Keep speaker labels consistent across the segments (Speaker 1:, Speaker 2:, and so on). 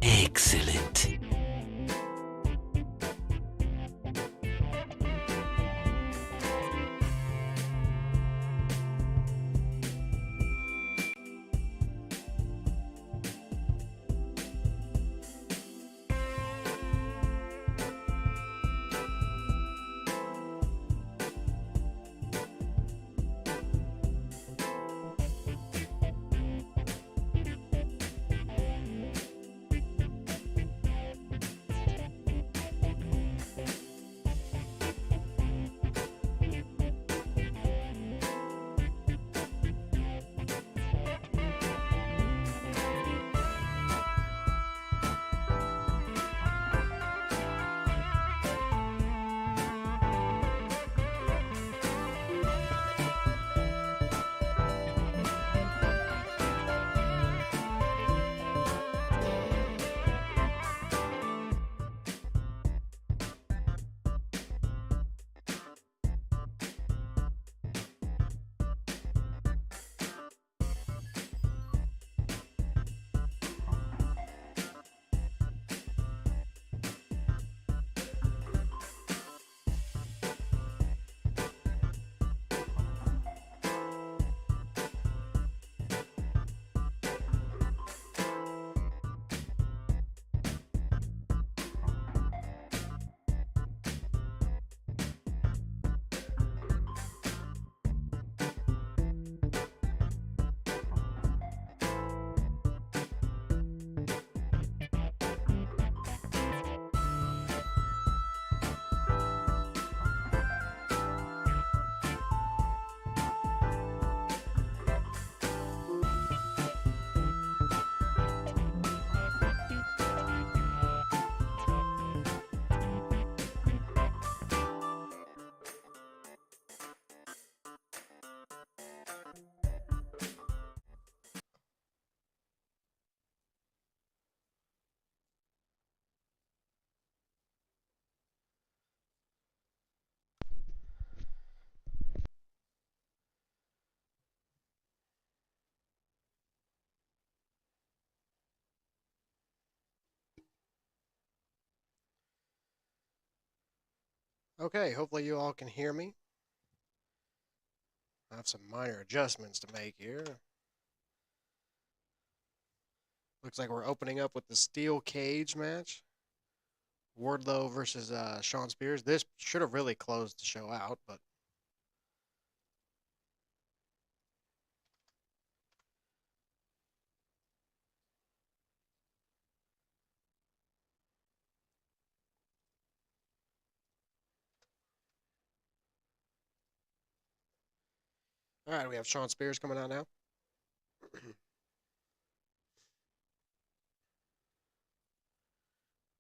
Speaker 1: Excellent.
Speaker 2: Okay, hopefully you all can hear me. I have some minor adjustments to make here. Looks like we're opening up with the steel cage match. Wardlow versus Sean Spears. This should have really closed the show out, but all right, we have Sean Spears coming out now.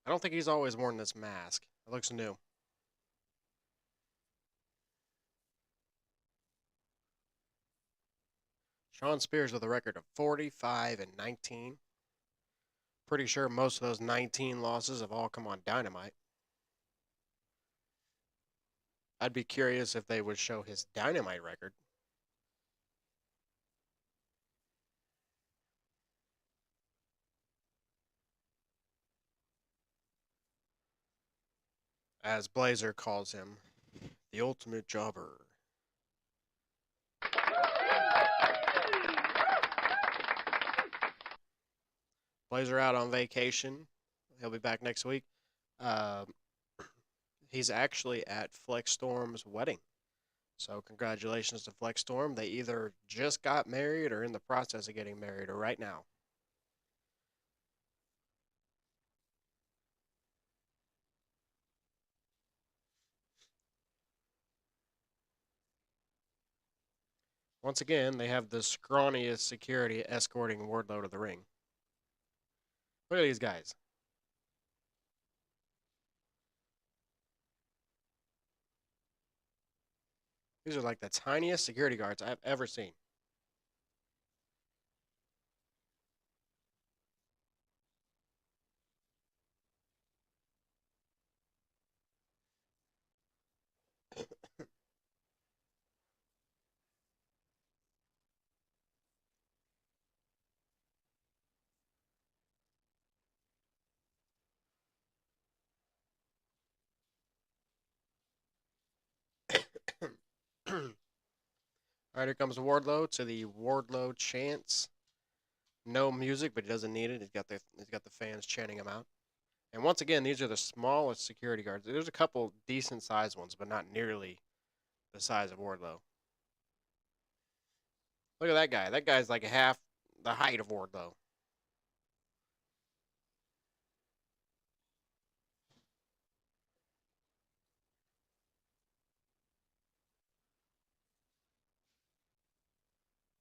Speaker 2: I don't think he's always worn this mask. It looks new. Sean Spears with a record of 45-19. Pretty sure most of those 19 losses have all come on Dynamite. I'd be curious if they would show his Dynamite record. As Blazer calls him, the ultimate jobber. Blazer out on vacation. He'll be back next week. Uh, he's actually at Flex Storm's wedding. So congratulations to Flex Storm. They either just got married or in the process of getting married or right now. Once again, they have the scrawniest security escorting Wardlow to the ring. Look at these guys. These are like the tiniest security guards I've ever seen. All right, here comes Wardlow to the Wardlow chants. No music, but he doesn't need it. He's got the fans chanting him out. And once again, these are the smallest security guards. There's a couple decent sized ones, but not nearly the size of Wardlow. Look at that guy. That guy's like half the height of Wardlow.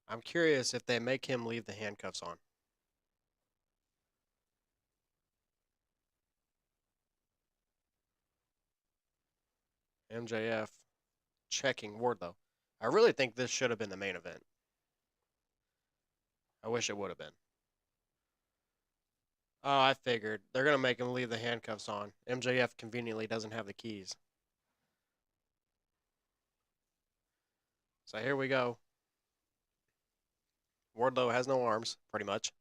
Speaker 2: I'm curious if they make him leave the handcuffs on. MJF checking Wardlow. I really think this should have been the main event. I wish it would have been. Oh, I figured. They're going to make him leave the handcuffs on. MJF conveniently doesn't have the keys. So here we go. Wardlow has no arms, pretty much.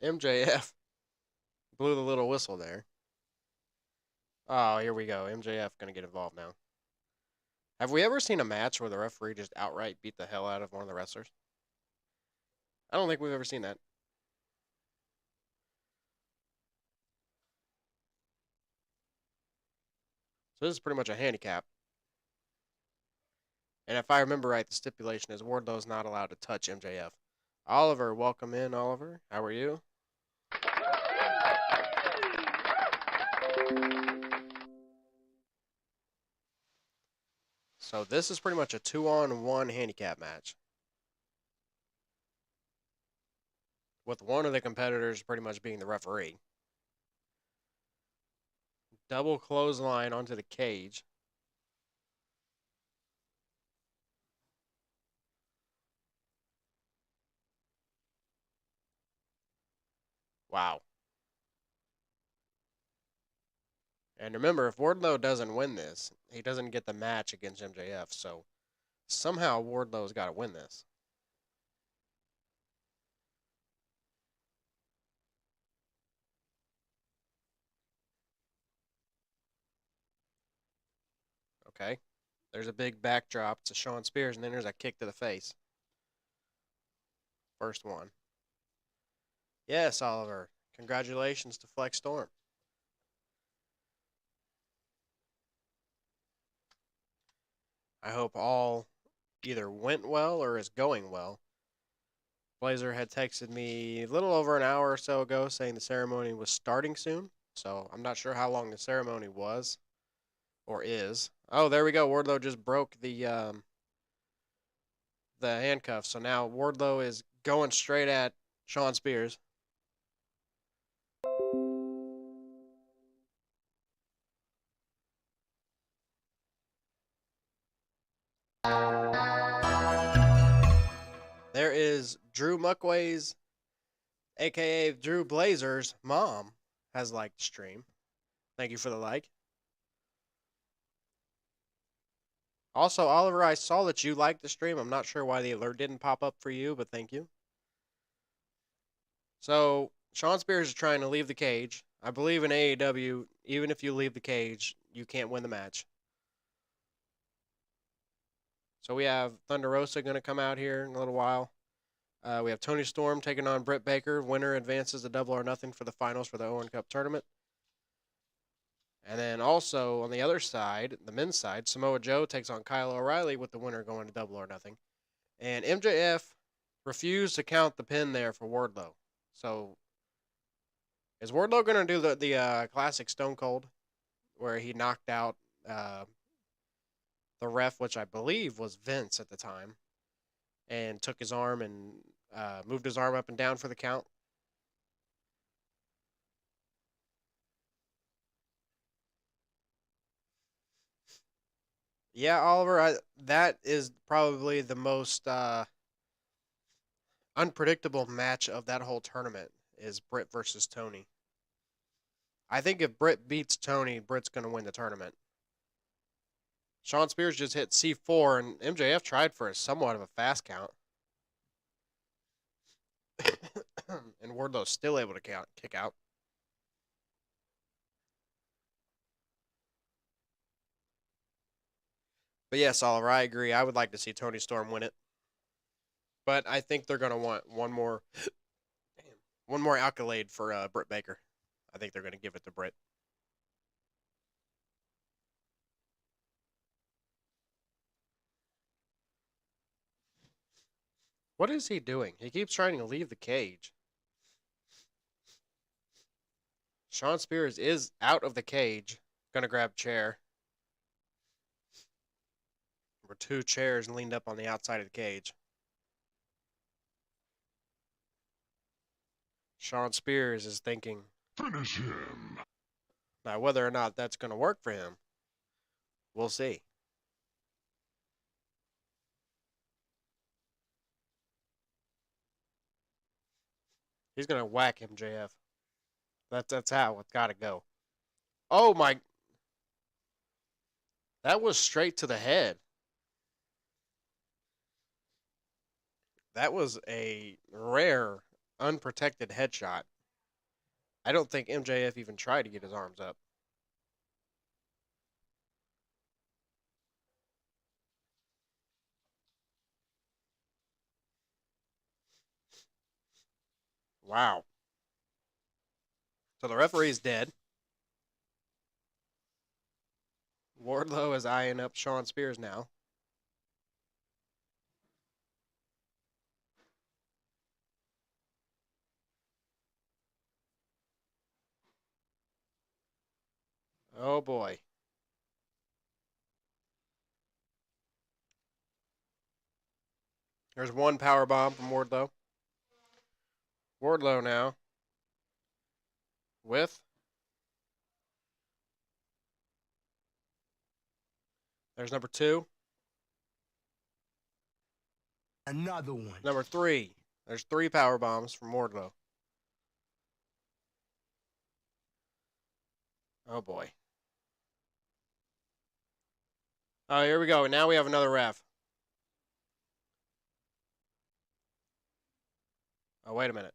Speaker 2: MJF blew the little whistle there. Oh, here we go. MJF going to get involved now. Have we ever seen a match where the referee just outright beat the hell out of one of the wrestlers? I don't think we've ever seen that. So this is pretty much a handicap. And if I remember right, the stipulation is Wardlow's not allowed to touch MJF. Oliver, welcome in, Oliver. How are you? So this is pretty much a 2-on-1 handicap match. With one of the competitors pretty much being the referee. Double clothesline onto the cage. Wow. And remember, if Wardlow doesn't win this, he doesn't get the match against MJF. So somehow Wardlow's got to win this. Okay. There's a big backdrop to Sean Spears, and then there's a kick to the face. First one. Yes, Oliver. Congratulations to Flex Storm. I hope all either went well or is going well. Blazer had texted me a little over an hour or so ago saying the ceremony was starting soon. So I'm not sure how long the ceremony was or is. Oh, there we go. Wardlow just broke the handcuffs. So now Wardlow is going straight at Sean Spears. is Drew Muckway's, aka Drew Blazer's mom, has liked the stream. Thank you for the like. Also, Oliver, I saw that you liked the stream. I'm not sure why the alert didn't pop up for you, but thank you. So, Sean Spears is trying to leave the cage. I believe in AEW, even if you leave the cage, you can't win the match. So we have Thunder Rosa going to come out here in a little while. We have Tony Storm taking on Britt Baker. Winner advances to Double or Nothing for the finals for the Owen Cup tournament. And then also on the other side, the men's side, Samoa Joe takes on Kyle O'Reilly with the winner going to Double or Nothing. And MJF refused to count the pin there for Wardlow. So is Wardlow going to do the classic Stone Cold where he knocked out the ref, which I believe was Vince at the time, and took his arm and moved his arm up and down for the count? Yeah, Oliver, that is probably the most unpredictable match of that whole tournament is Britt versus Tony. I think if Britt beats Tony, Britt's going to win the tournament. Sean Spears just hit C4, and MJF tried for somewhat of a fast count. And Wardlow's still able to kick out. But yes, Oliver, I agree. I would like to see Tony Storm win it. But I think they're going to want one more accolade for Britt Baker. I think they're going to give it to Britt. What is he doing? He keeps trying to leave the cage. Sean Spears is out of the cage. Gonna grab a chair. There were two chairs leaned up on the outside of the cage. Sean Spears is thinking,
Speaker 1: finish him.
Speaker 2: Now, whether or not that's going to work for him, we'll see. He's going to whack MJF. That's how it's got to go. Oh, my. That was straight to the head. That was a rare, unprotected headshot. I don't think MJF even tried to get his arms up. Wow. So the referee's dead. Wardlow is eyeing up Sean Spears now. Oh, boy. There's one power bomb from Wardlow. Wardlow now with. There's number 2.
Speaker 1: Another one.
Speaker 2: Number 3. There's 3 power bombs from Wardlow. Oh, boy. Oh, here we go. Now we have another ref. Oh, wait a minute.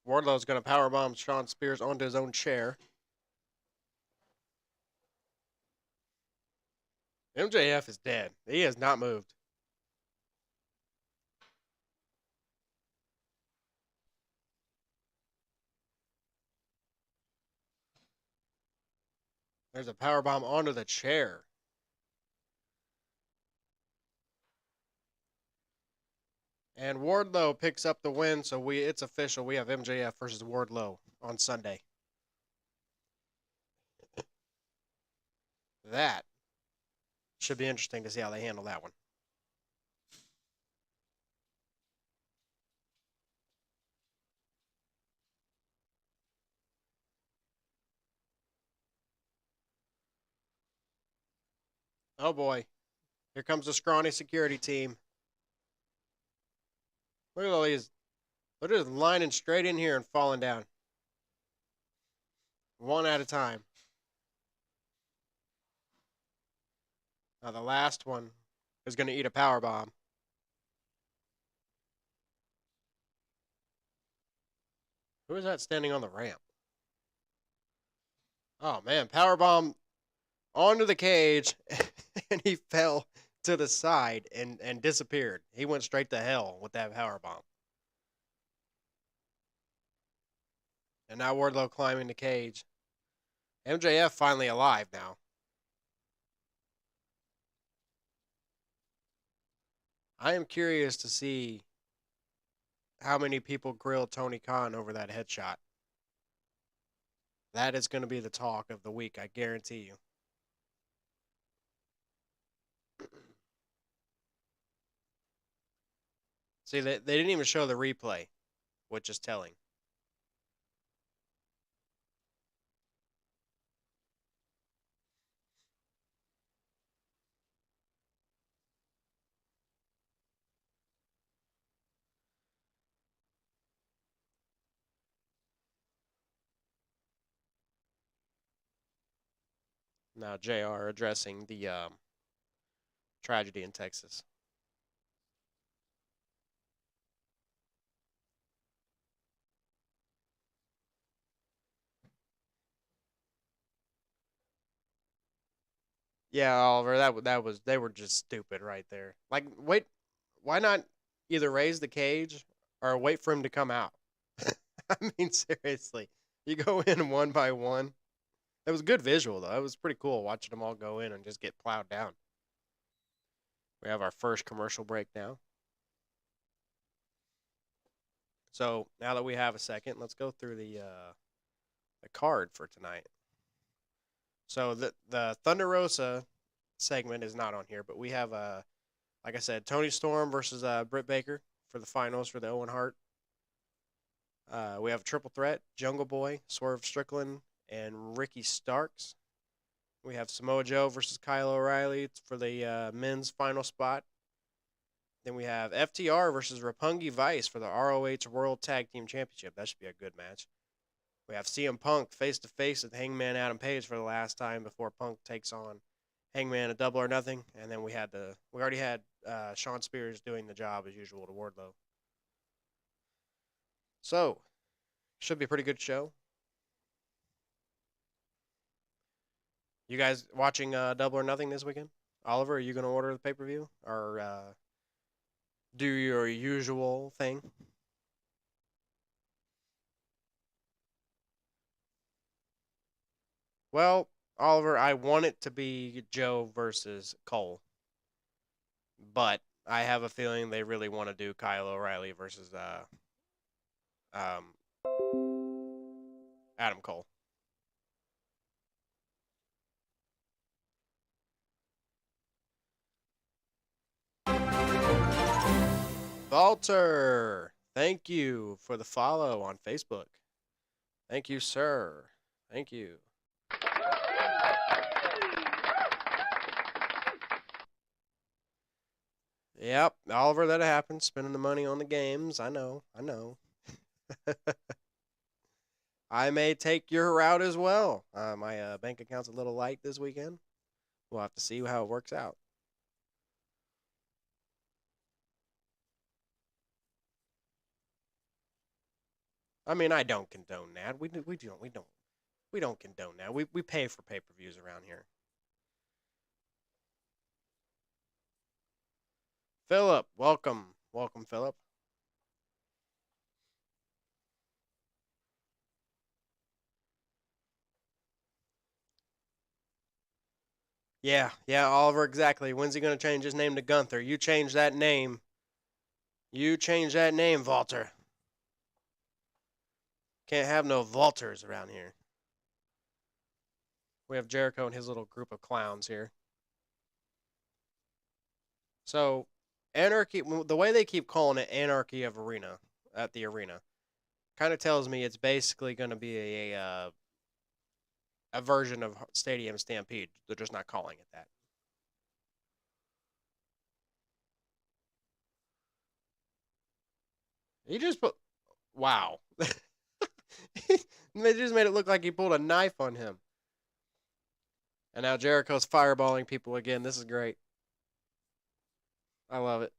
Speaker 2: Wardlow's going to powerbomb Sean Spears onto his own chair. MJF is dead. He has not moved. There's a powerbomb onto the chair. And Wardlow picks up the win, so it's official. We have MJF versus Wardlow on Sunday. That should be interesting to see how they handle that one. Oh boy. Here comes the scrawny security team. Look at all these. They're just lining straight in here and falling down. One at a time. Now the last one is going to eat a power bomb. Who is that standing on the ramp? Oh man, power bomb onto the cage, and he fell to the side and disappeared. He went straight to hell with that power bomb. And now Wardlow climbing the cage. MJF finally alive now. I am curious to see how many people grill Tony Khan over that headshot. That is going to be the talk of the week, I guarantee you. See, they didn't even show the replay, which is telling. Now JR addressing the tragedy in Texas. Yeah, Oliver, that was they were just stupid right there. Like, wait, why not either raise the cage or wait for him to come out? I mean, seriously, you go in one by one. It was good visual though. It was pretty cool watching them all go in and just get plowed down. We have our first commercial break now. So now that we have a second, let's go through the card for tonight. So the Thunder Rosa segment is not on here, but we have like I said, Tony Storm versus Britt Baker for the finals for the Owen Hart. We have a triple threat: Jungle Boy, Swerve Strickland, and Ricky Starks. We have Samoa Joe versus Kyle O'Reilly for the men's final spot. Then we have FTR versus Roppongi Vice for the ROH World Tag Team Championship. That should be a good match. We have CM Punk face-to-face with Hangman Adam Page for the last time before Punk takes on Hangman at Double or Nothing. And then we already had Sean Spears doing the job as usual to Wardlow. So, should be a pretty good show. You guys watching Double or Nothing this weekend? Oliver, are you going to order the pay-per-view? Or do your usual thing? Well, Oliver, I want it to be Joe versus Cole. But I have a feeling they really want to do Kyle O'Reilly versus Adam Cole. Walter, thank you for the follow on Facebook. Thank you, sir. Thank you. Yep, Oliver, that happened. Spending the money on the games. I know. I may take your route as well. My bank account's a little light this weekend. We'll have to see how it works out. I mean, I don't condone that. We don't condone that. We pay for pay-per-views around here. Philip, welcome, Philip. Yeah, Oliver, exactly. When's he gonna change his name to Gunther? You change that name. Walter. Can't have no Walters around here. We have Jericho and his little group of clowns here. So, Anarchy, the way they keep calling it Anarchy of Arena, at the arena, kind of tells me it's basically going to be a version of Stadium Stampede. They're just not calling it that. He just put. Wow. They just made it look like he pulled a knife on him. And now Jericho's fireballing people again. This is great. I love it.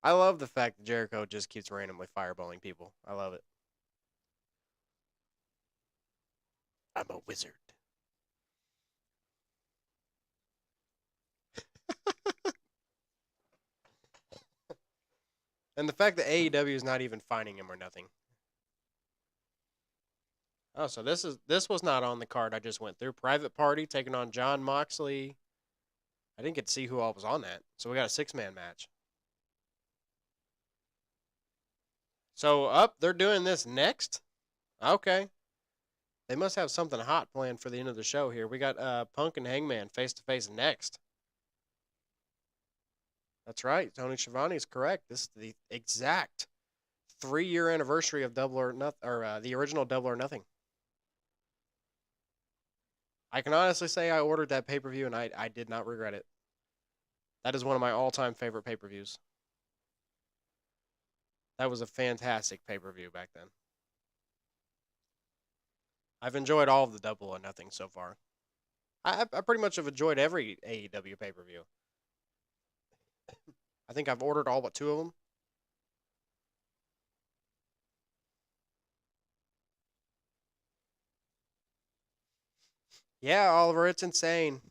Speaker 2: I love the fact that Jericho just keeps randomly fireballing people. I love it. I'm a wizard. And the fact that AEW is not even finding him or nothing. Oh, so this was not on the card I just went through. Private Party taking on John Moxley. I didn't get to see who all was on that. So we got a 6-man match. So up, they're doing this next? Okay. They must have something hot planned for the end of the show here. We got Punk and Hangman face to face next. That's right. Tony Schiavone is correct. This is the exact 3-year anniversary of Double or Nothing, or the original Double or Nothing. I can honestly say I ordered that pay per view and I did not regret it. That is one of my all time favorite pay per views. That was a fantastic pay per view back then. I've enjoyed all of the Double or Nothing so far. I pretty much have enjoyed every AEW pay per view. I think I've ordered all but 2 of them. Yeah, Oliver, it's insane.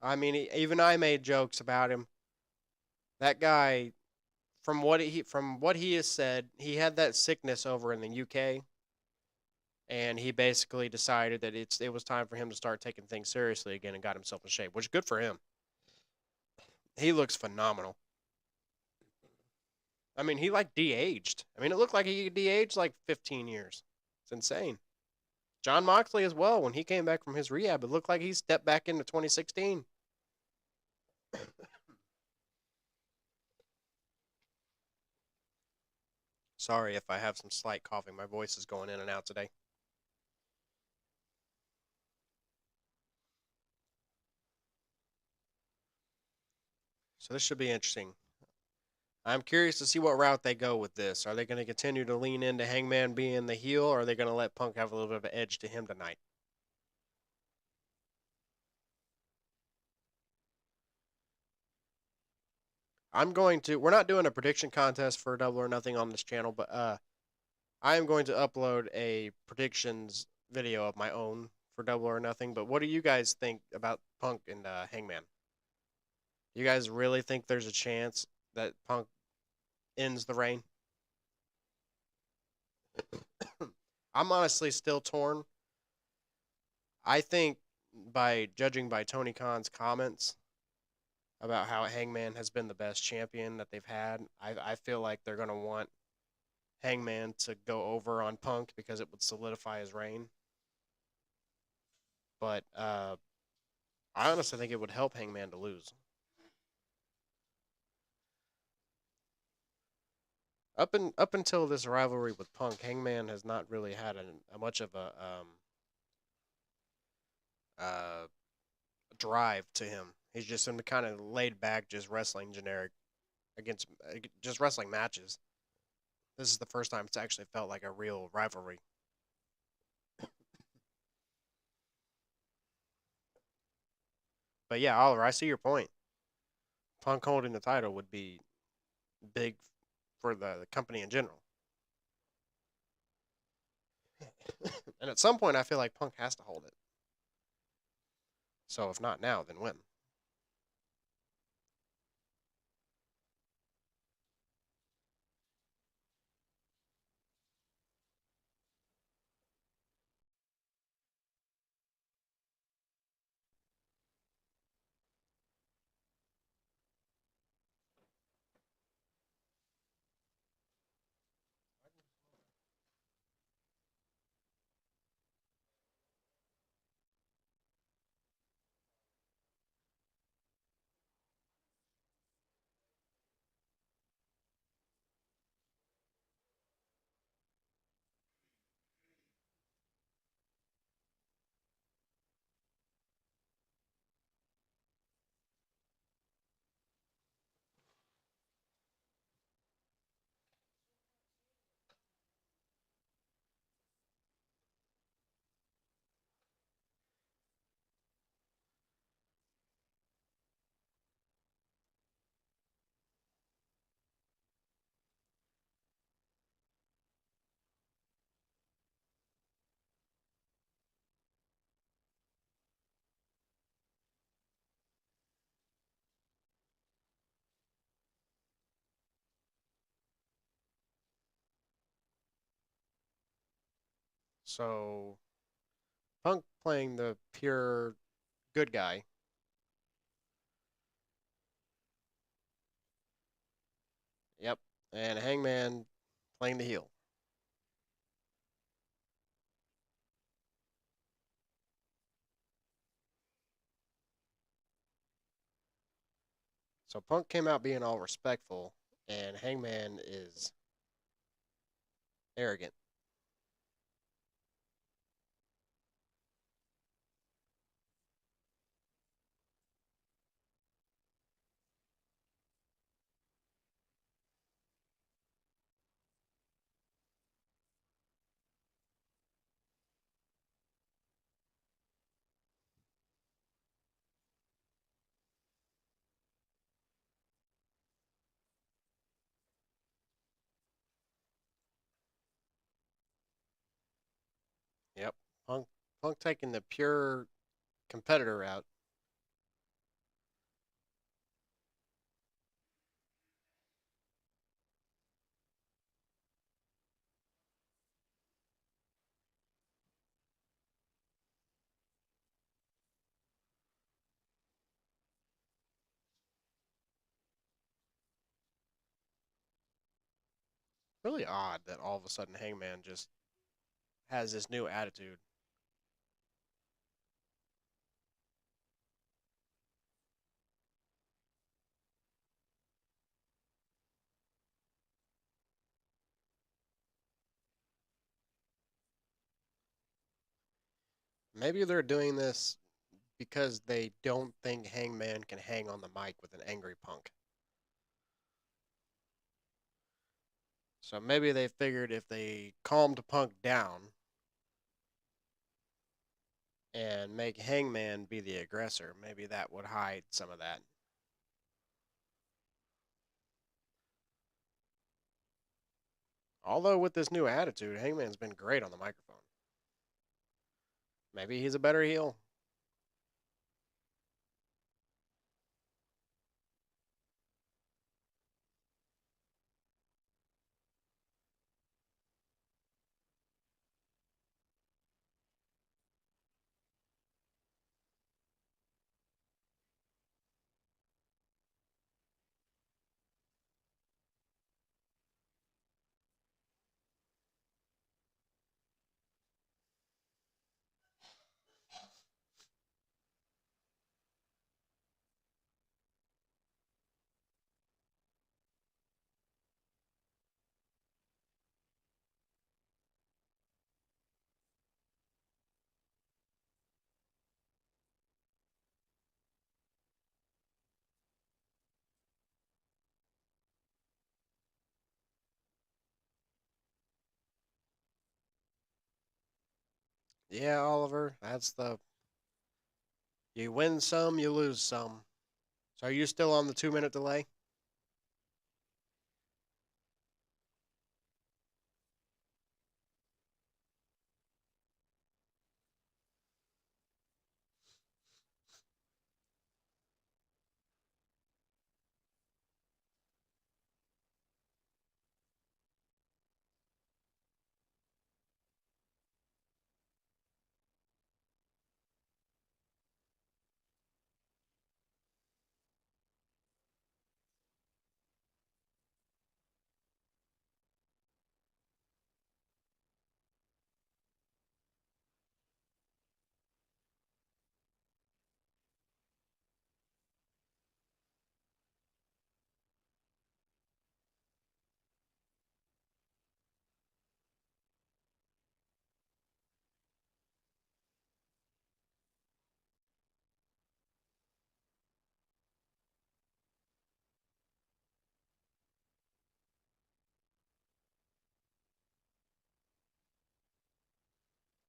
Speaker 2: I mean, even I made jokes about him. That guy, from what he has said, he had that sickness over in the UK, and he basically decided that it was time for him to start taking things seriously again and got himself in shape, which is good for him. He looks phenomenal. I mean, he like de-aged. I mean, it looked like he de-aged like 15 years. It's insane. John Moxley as well. When he came back from his rehab, it looked like he stepped back into 2016. Sorry if I have some slight coughing. My voice is going in and out today. So this should be interesting. I'm curious to see what route they go with this. Are they going to continue to lean into Hangman being the heel, or are they going to let Punk have a little bit of an edge to him tonight? We're not doing a prediction contest for Double or Nothing on this channel, but I am going to upload a predictions video of my own for Double or Nothing. But what do you guys think about Punk and Hangman? You guys really think there's a chance that Punk ends the reign? I'm honestly still torn. I think by judging by Tony Khan's comments about how Hangman has been the best champion that they've had, I feel like they're going to want Hangman to go over on Punk because it would solidify his reign. But I honestly think it would help Hangman to lose. Up until this rivalry with Punk, Hangman has not really had a much of a uh, drive to him. He's just been kind of laid back, just wrestling generic against just wrestling matches. This is the first time it's actually felt like a real rivalry. But yeah, Oliver, I see your point. Punk holding the title would be big for the company in general. And at some point, I feel like Punk has to hold it. So if not now, then when? So Punk playing the pure good guy. Yep. And Hangman playing the heel. So Punk came out being all respectful, and Hangman is arrogant. Yep. Punk taking the pure competitor route. Really odd that all of a sudden Hangman just has this new attitude. Maybe they're doing this because they don't think Hangman can hang on the mic with an angry Punk. So maybe they figured if they calmed Punk down and make Hangman be the aggressor, maybe that would hide some of that. Although with this new attitude, Hangman's been great on the microphone. Maybe he's a better heel. Yeah, Oliver, that's the you win some, you lose some. So are you still on the 2 minute delay?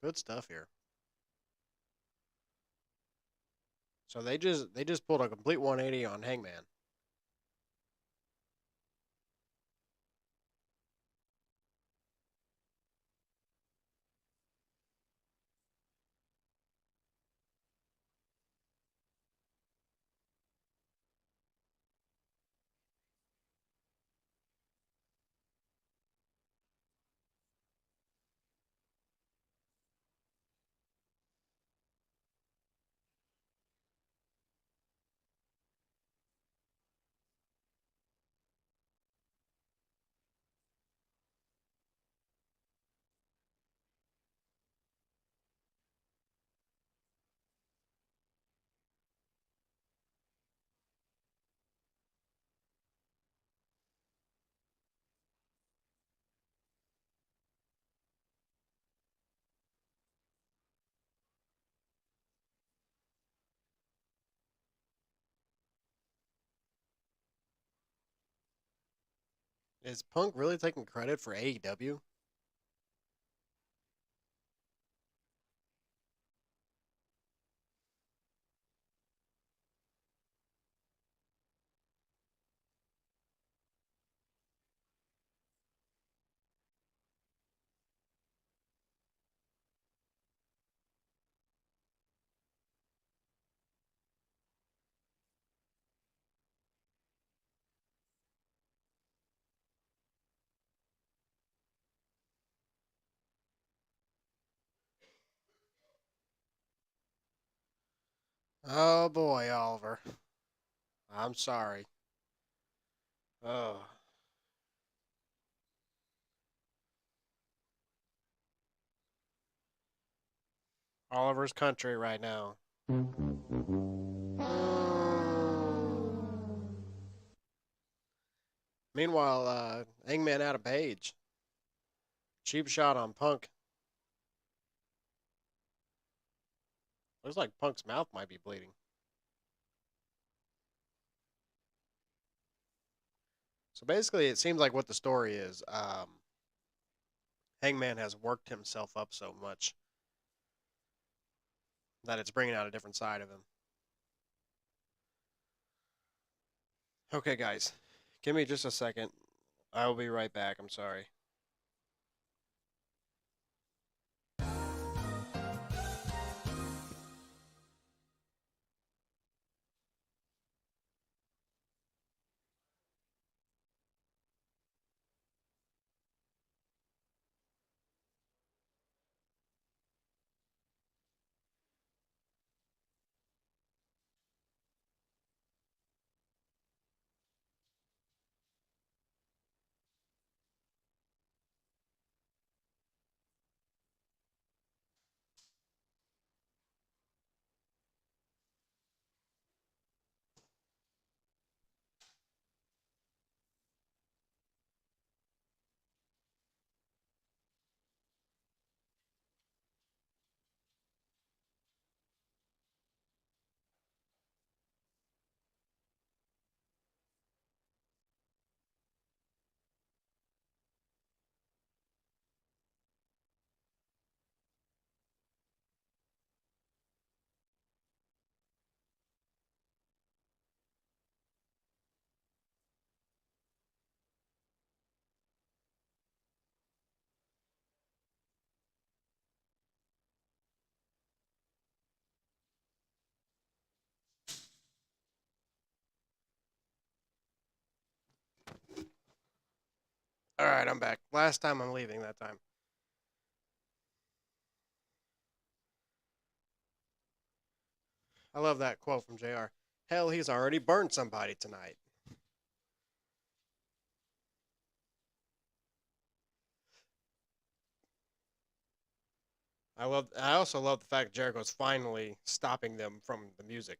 Speaker 2: Good stuff here. So they just pulled a complete 180 on Hangman. Is Punk really taking credit for AEW? Oh boy, Oliver. I'm sorry. Oh. Oliver's country right now. Meanwhile, Hangman out of Page. Cheap shot on Punk. Looks like Punk's mouth might be bleeding. So basically, it seems like what the story is. Hangman has worked himself up so much that it's bringing out a different side of him. Okay, guys, give me just a second. I will be right back. I'm sorry. All right, I'm back. Last time I'm leaving that time. I love that quote from JR. Hell, he's already burned somebody tonight. I also love the fact Jericho's finally stopping them from the music.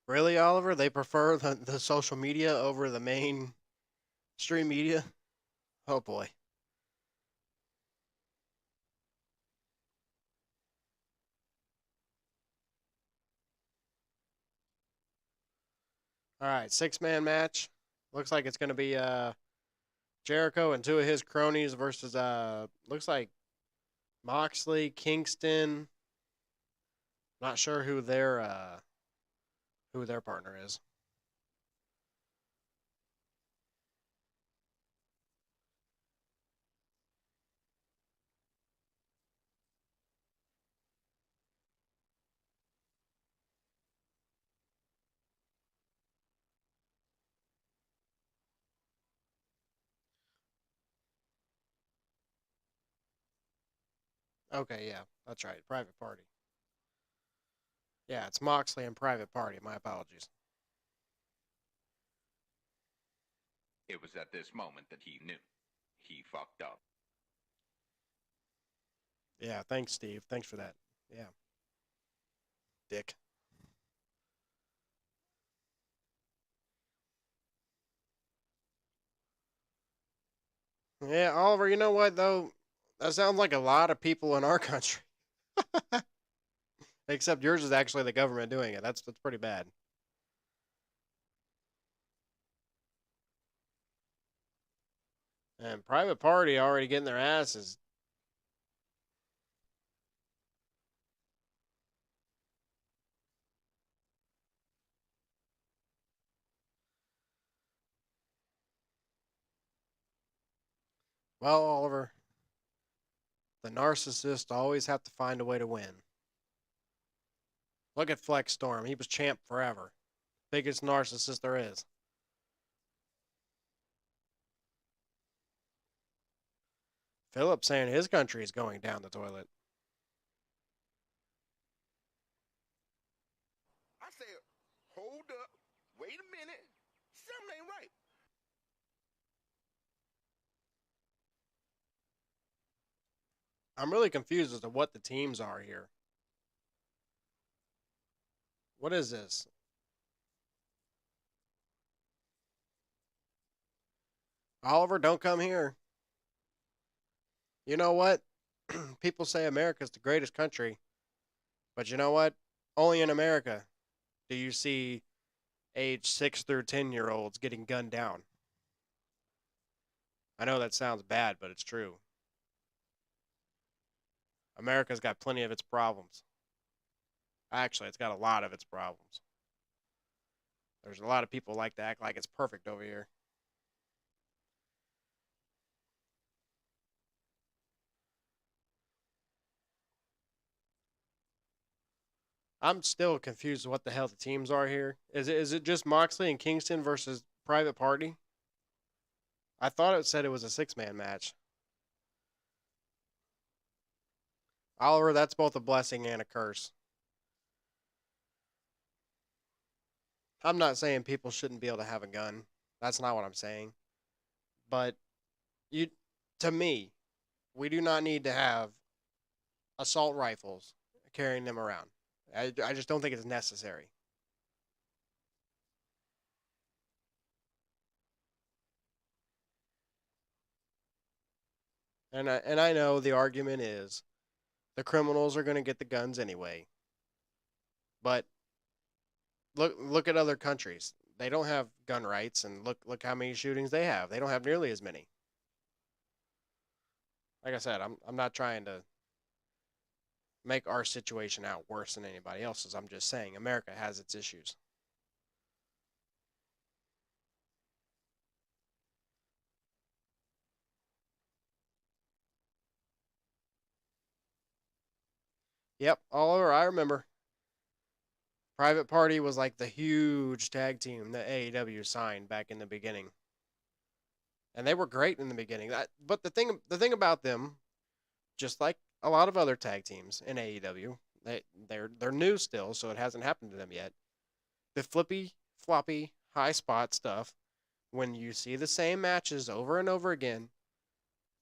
Speaker 2: Really, Oliver? They prefer the social media over the main stream media? Oh boy. All right, 6-man match. Looks like it's going to be Jericho and two of his cronies versus looks like Moxley, Kingston. Not sure who their partner is. Okay, yeah, that's right. Private Party. Yeah, it's Moxley and Private Party. My apologies.
Speaker 3: It was at this moment that he knew. He fucked up.
Speaker 2: Yeah, thanks, Steve. Thanks for that. Yeah, dick. Yeah, Oliver, you know what, though? That sounds like a lot of people in our country. Except yours is actually the government doing it. That's pretty bad. And private party already getting their asses. Well, Oliver, the narcissists always have to find a way to win. Look at Flex Storm. He was champ forever. Biggest narcissist there is. Philip saying his country is going down the toilet.
Speaker 1: I said, hold up, wait a minute, something ain't right.
Speaker 2: I'm really confused as to what the teams are here. What is this? Oliver, don't come here. You know what? People say America's the greatest country, but you know what? Only in America do you see age 6 through 10-year-olds getting gunned down. I know that sounds bad, but it's true. America's got plenty of its problems. Actually, it's got a lot of its problems. There's a lot of people like to act like it's perfect over here. I'm still confused what the hell the teams are here. Is it just Moxley and Kingston versus Private Party? I thought it said it was a 6-man match. Oliver, that's both a blessing and a curse. I'm not saying people shouldn't be able to have a gun. That's not what I'm saying. But you to me, we do not need to have assault rifles carrying them around. I just don't think it's necessary. And I know the argument is the criminals are going to get the guns anyway. But look at other countries. They don't have gun rights, and look how many shootings they have. They don't have nearly as many. Like I said, I'm not trying to make our situation out worse than anybody else's. I'm just saying America has its issues. Yep, Oliver, I remember. Private Party was like the huge tag team that AEW signed back in the beginning, and they were great in the beginning. But the thing about them, just like a lot of other tag teams in AEW, they're new still, so it hasn't happened to them yet. The flippy floppy high spot stuff. When you see the same matches over and over again,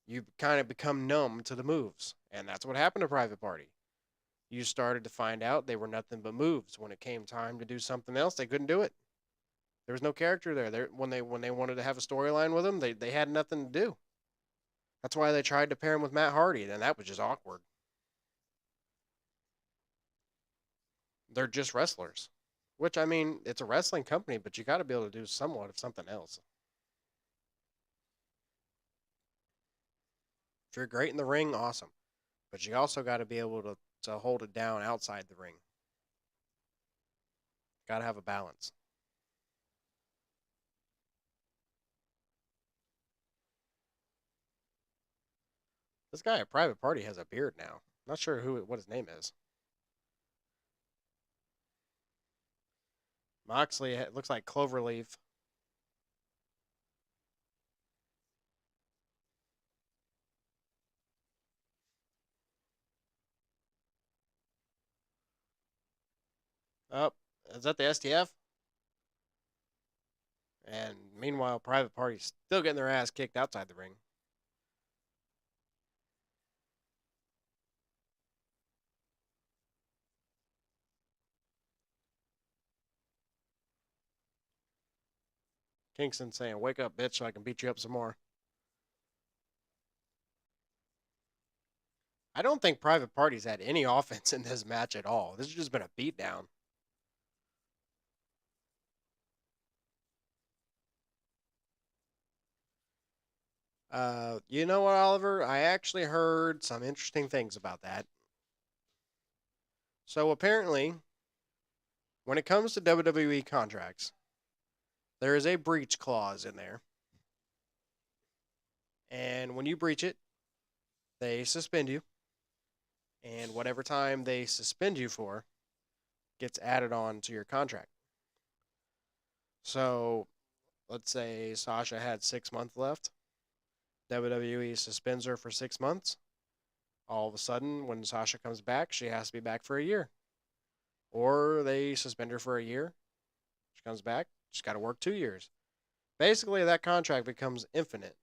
Speaker 2: you kind of become numb to the moves, and that's what happened to Private Party. You started to find out they were nothing but moves. When it came time to do something else, they couldn't do it. There was no character there. When they wanted to have a storyline with him, they had nothing to do. That's why they tried to pair him with Matt Hardy, and that was just awkward. They're just wrestlers, which I mean, it's a wrestling company, but you got to be able to do somewhat of something else. If you're great in the ring, awesome, but you also got to be able to hold it down outside the ring. Got to have a balance. This guy at Private Party has a beard now. Not sure what his name is. Moxley looks like Cloverleaf. Oh, is that the STF? And meanwhile, Private Party's still getting their ass kicked outside the ring. Kingston saying, "Wake up, bitch, so I can beat you up some more." I don't think Private Party's had any offense in this match at all. This has just been a beatdown. You know what, Oliver? I actually heard some interesting things about that. So apparently, when it comes to WWE contracts, there is a breach clause in there. And when you breach it, they suspend you. And whatever time they suspend you for gets added on to your contract. So let's say Sasha had 6 months left. WWE suspends her for 6 months. All of a sudden, when Sasha comes back, she has to be back for a year. Or they suspend her for a year. She comes back, she's got to work 2 years. Basically, that contract becomes infinite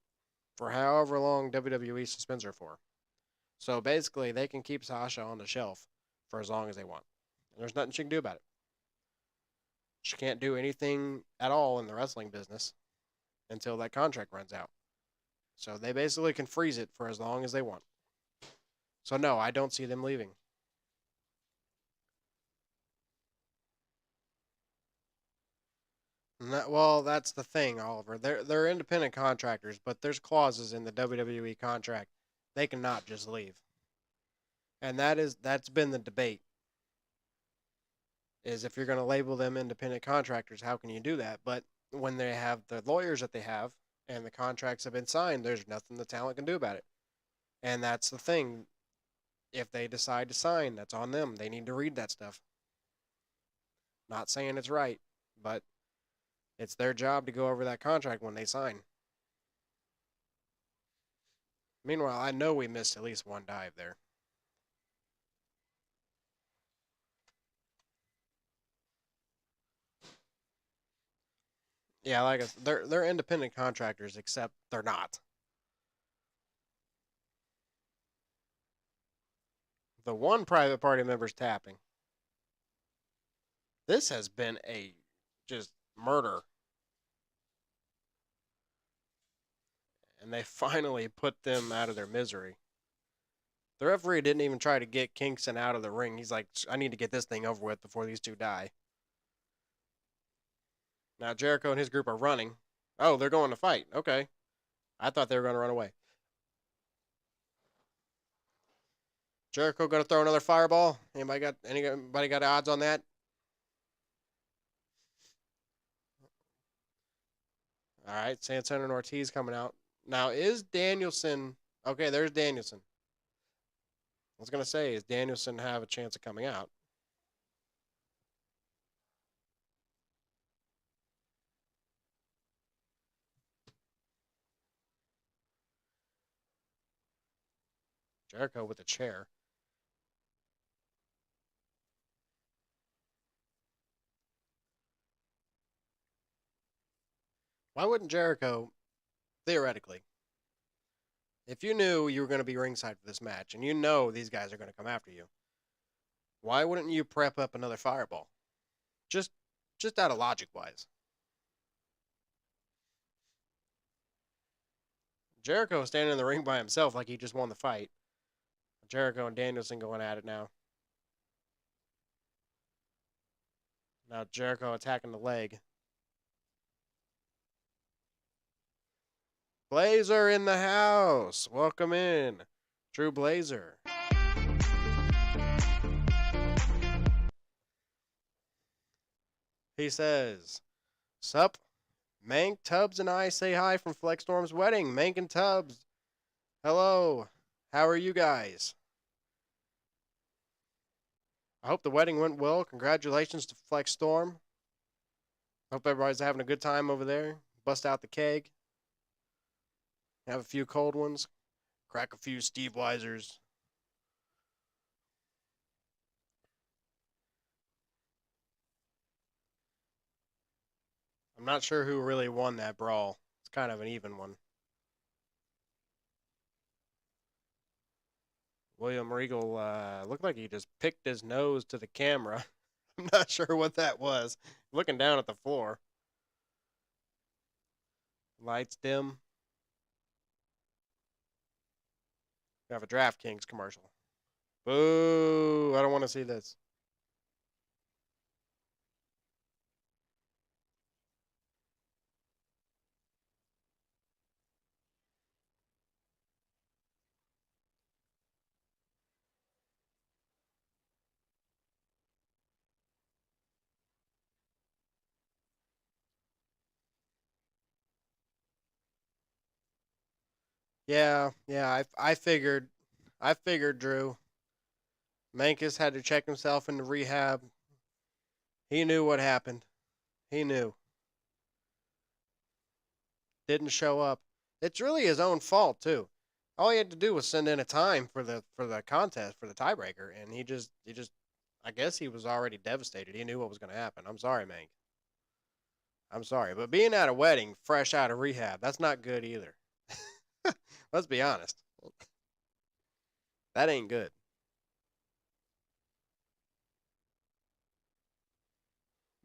Speaker 2: for however long WWE suspends her for. So basically, they can keep Sasha on the shelf for as long as they want. And there's nothing she can do about it. She can't do anything at all in the wrestling business until that contract runs out. So they basically can freeze it for as long as they want. So no, I don't see them leaving. Well, that's the thing, Oliver. They're independent contractors, but there's clauses in the WWE contract they cannot just leave. And that's been the debate. Is if you're going to label them independent contractors, how can you do that? But when they have the lawyers that they have and the contracts have been signed, there's nothing the talent can do about it. And that's the thing. If they decide to sign, that's on them. They need to read that stuff. Not saying it's right, but it's their job to go over that contract when they sign. Meanwhile, I know we missed at least one dive there. Yeah, like they're independent contractors, except they're not. The one private party member's tapping. This has been a just murder. And they finally put them out of their misery. The referee didn't even try to get Kingston out of the ring. He's like, I need to get this thing over with before these two die. Now Jericho and his group are running. Oh, they're going to fight. Okay. I thought they were going to run away. Jericho going to throw another fireball? Anybody got odds on that? All right, Santana and Ortiz coming out. Now, is Danielson... Okay, there's Danielson. I was going to say, is Danielson have a chance of coming out? Jericho with a chair. Why wouldn't Jericho, theoretically, if you knew you were going to be ringside for this match and you know these guys are going to come after you, why wouldn't you prep up another fireball? Just out of logic wise. Jericho standing in the ring by himself like he just won the fight. Jericho and Danielson going at it now. Now Jericho attacking the leg. Blazer in the house. Welcome in, Drew Blazer. He says, Sup? Mank, Tubbs, and I say hi from Flexstorm's wedding. Mank and Tubbs, hello. How are you guys? I hope the wedding went well. Congratulations to Flexstorm. Hope everybody's having a good time over there. Bust out the keg. Have a few cold ones. Crack a few Steve Weisers. I'm not sure who really won that brawl. It's kind of an even one. William Regal looked like he just picked his nose to the camera. I'm not sure what that was. Looking down at the floor. Lights dim. We have a DraftKings commercial. Boo! I don't want to see this. Yeah, I figured, Drew. Mankus had to check himself into rehab. He knew what happened. He knew. Didn't show up. It's really his own fault too. All he had to do was send in a time for the contest for the tiebreaker, and he just I guess he was already devastated. He knew what was going to happen. I'm sorry, Mank. I'm sorry, but being at a wedding fresh out of rehab, that's not good either. Let's be honest. That ain't good.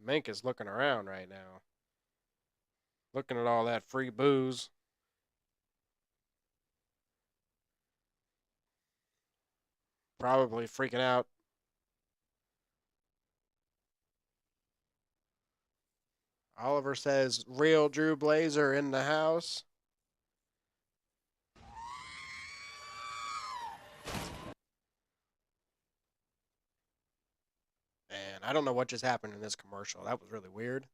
Speaker 2: Mink is looking around right now, looking at all that free booze. Probably freaking out. Oliver says, "Real Drew Blazer in the house." And I don't know what just happened in this commercial. That was really weird.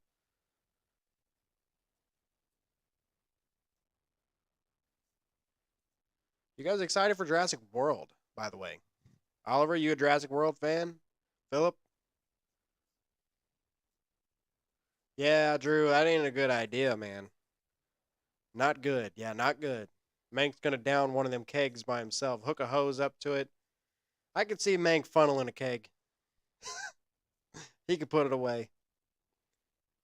Speaker 2: You guys excited for Jurassic World, by the way? Oliver, you a Jurassic World fan? Philip? Yeah, Drew, that ain't a good idea, man. Not good. Yeah, not good. Mank's gonna down one of them kegs by himself, hook a hose up to it. I could see Mank funneling a keg. He could put it away.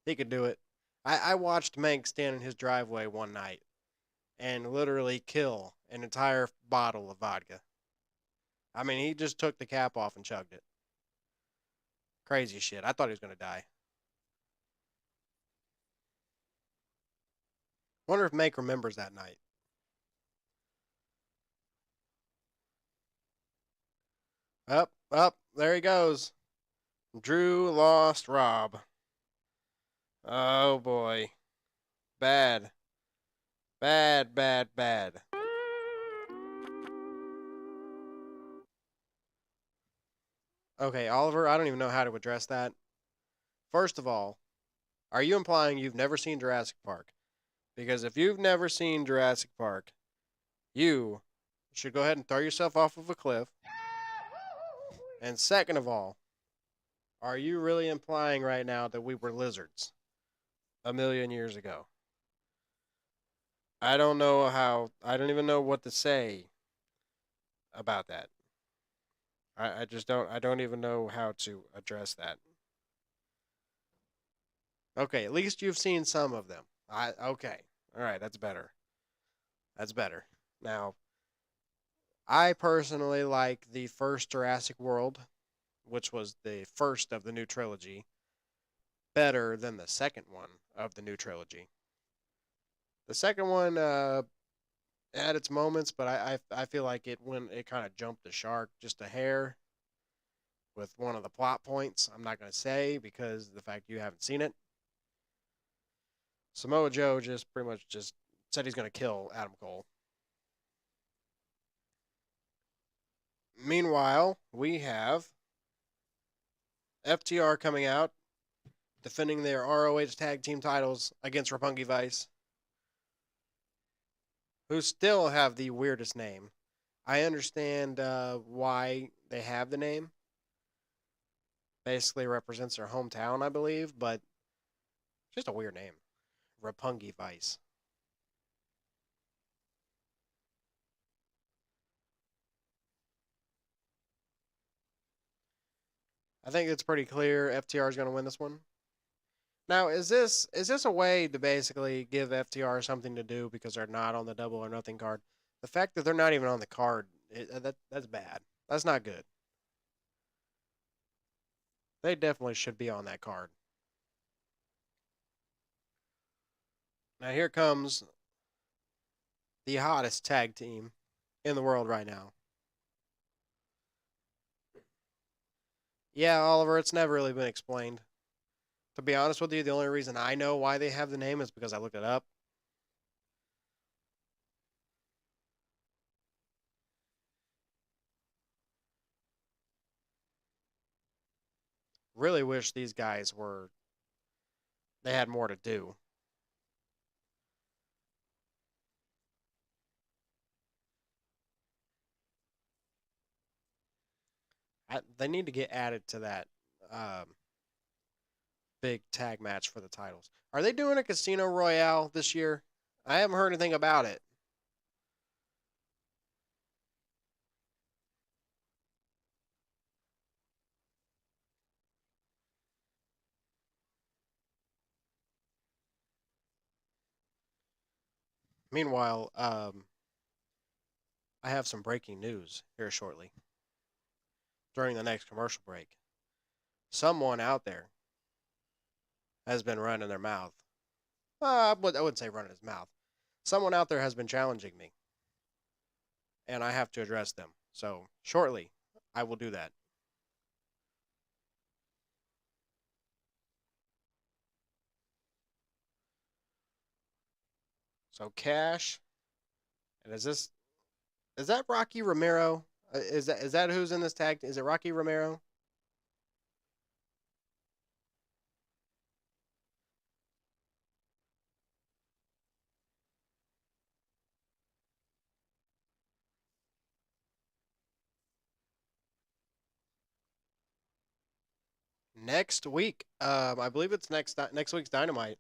Speaker 2: He could do it. I watched Mank stand in his driveway one night and literally kill an entire bottle of vodka. I mean, he just took the cap off and chugged it. Crazy shit. I thought he was going to die. Wonder if Mank remembers that night. Up, there he goes. Drew lost Rob. Oh boy. Bad. Bad, bad, bad. Okay, Oliver, I don't even know how to address that. First of all, are you implying you've never seen Jurassic Park? Because if you've never seen Jurassic Park, you should go ahead and throw yourself off of a cliff. And second of all, are you really implying right now that we were lizards a million years ago? I don't even know what to say about that. I just I don't even know how to address that. Okay, at least you've seen some of them. Okay. All right, that's better. That's better. Now, I personally like the first Jurassic World, which was the first of the new trilogy, better than the second one of the new trilogy. The second one had its moments, but I feel like it kind of jumped the shark just a hair with one of the plot points. I'm not going to say because of the fact you haven't seen it. Samoa Joe just pretty much just said he's going to kill Adam Cole. Meanwhile, we have FTR coming out, defending their ROH tag team titles against Roppongi Vice, who still have the weirdest name. I understand why they have the name. Basically represents their hometown, I believe, but just a weird name. Roppongi Vice. I think it's pretty clear FTR is going to win this one. Now, is this a way to basically give FTR something to do because they're not on the Double or Nothing card? The fact that they're not even on the card, that's bad. That's not good. They definitely should be on that card. Now here comes the hottest tag team in the world right now. Yeah, Oliver, it's never really been explained. To be honest with you, the only reason I know why they have the name is because I looked it up. Really wish these guys were, they had more to do. They need to get added to that um, big tag match for the titles. Are they doing a Casino Royale this year? I haven't heard anything about it. Meanwhile, I have some breaking news here shortly during the next commercial break. Someone out there has been running their mouth. I wouldn't say running his mouth. Someone out there has been challenging me, and I have to address them. So shortly, I will do that. So Cash, and is that Rocky Romero? Is that who's in this tag? Is it Rocky Romero? Next week, I believe it's next week's Dynamite.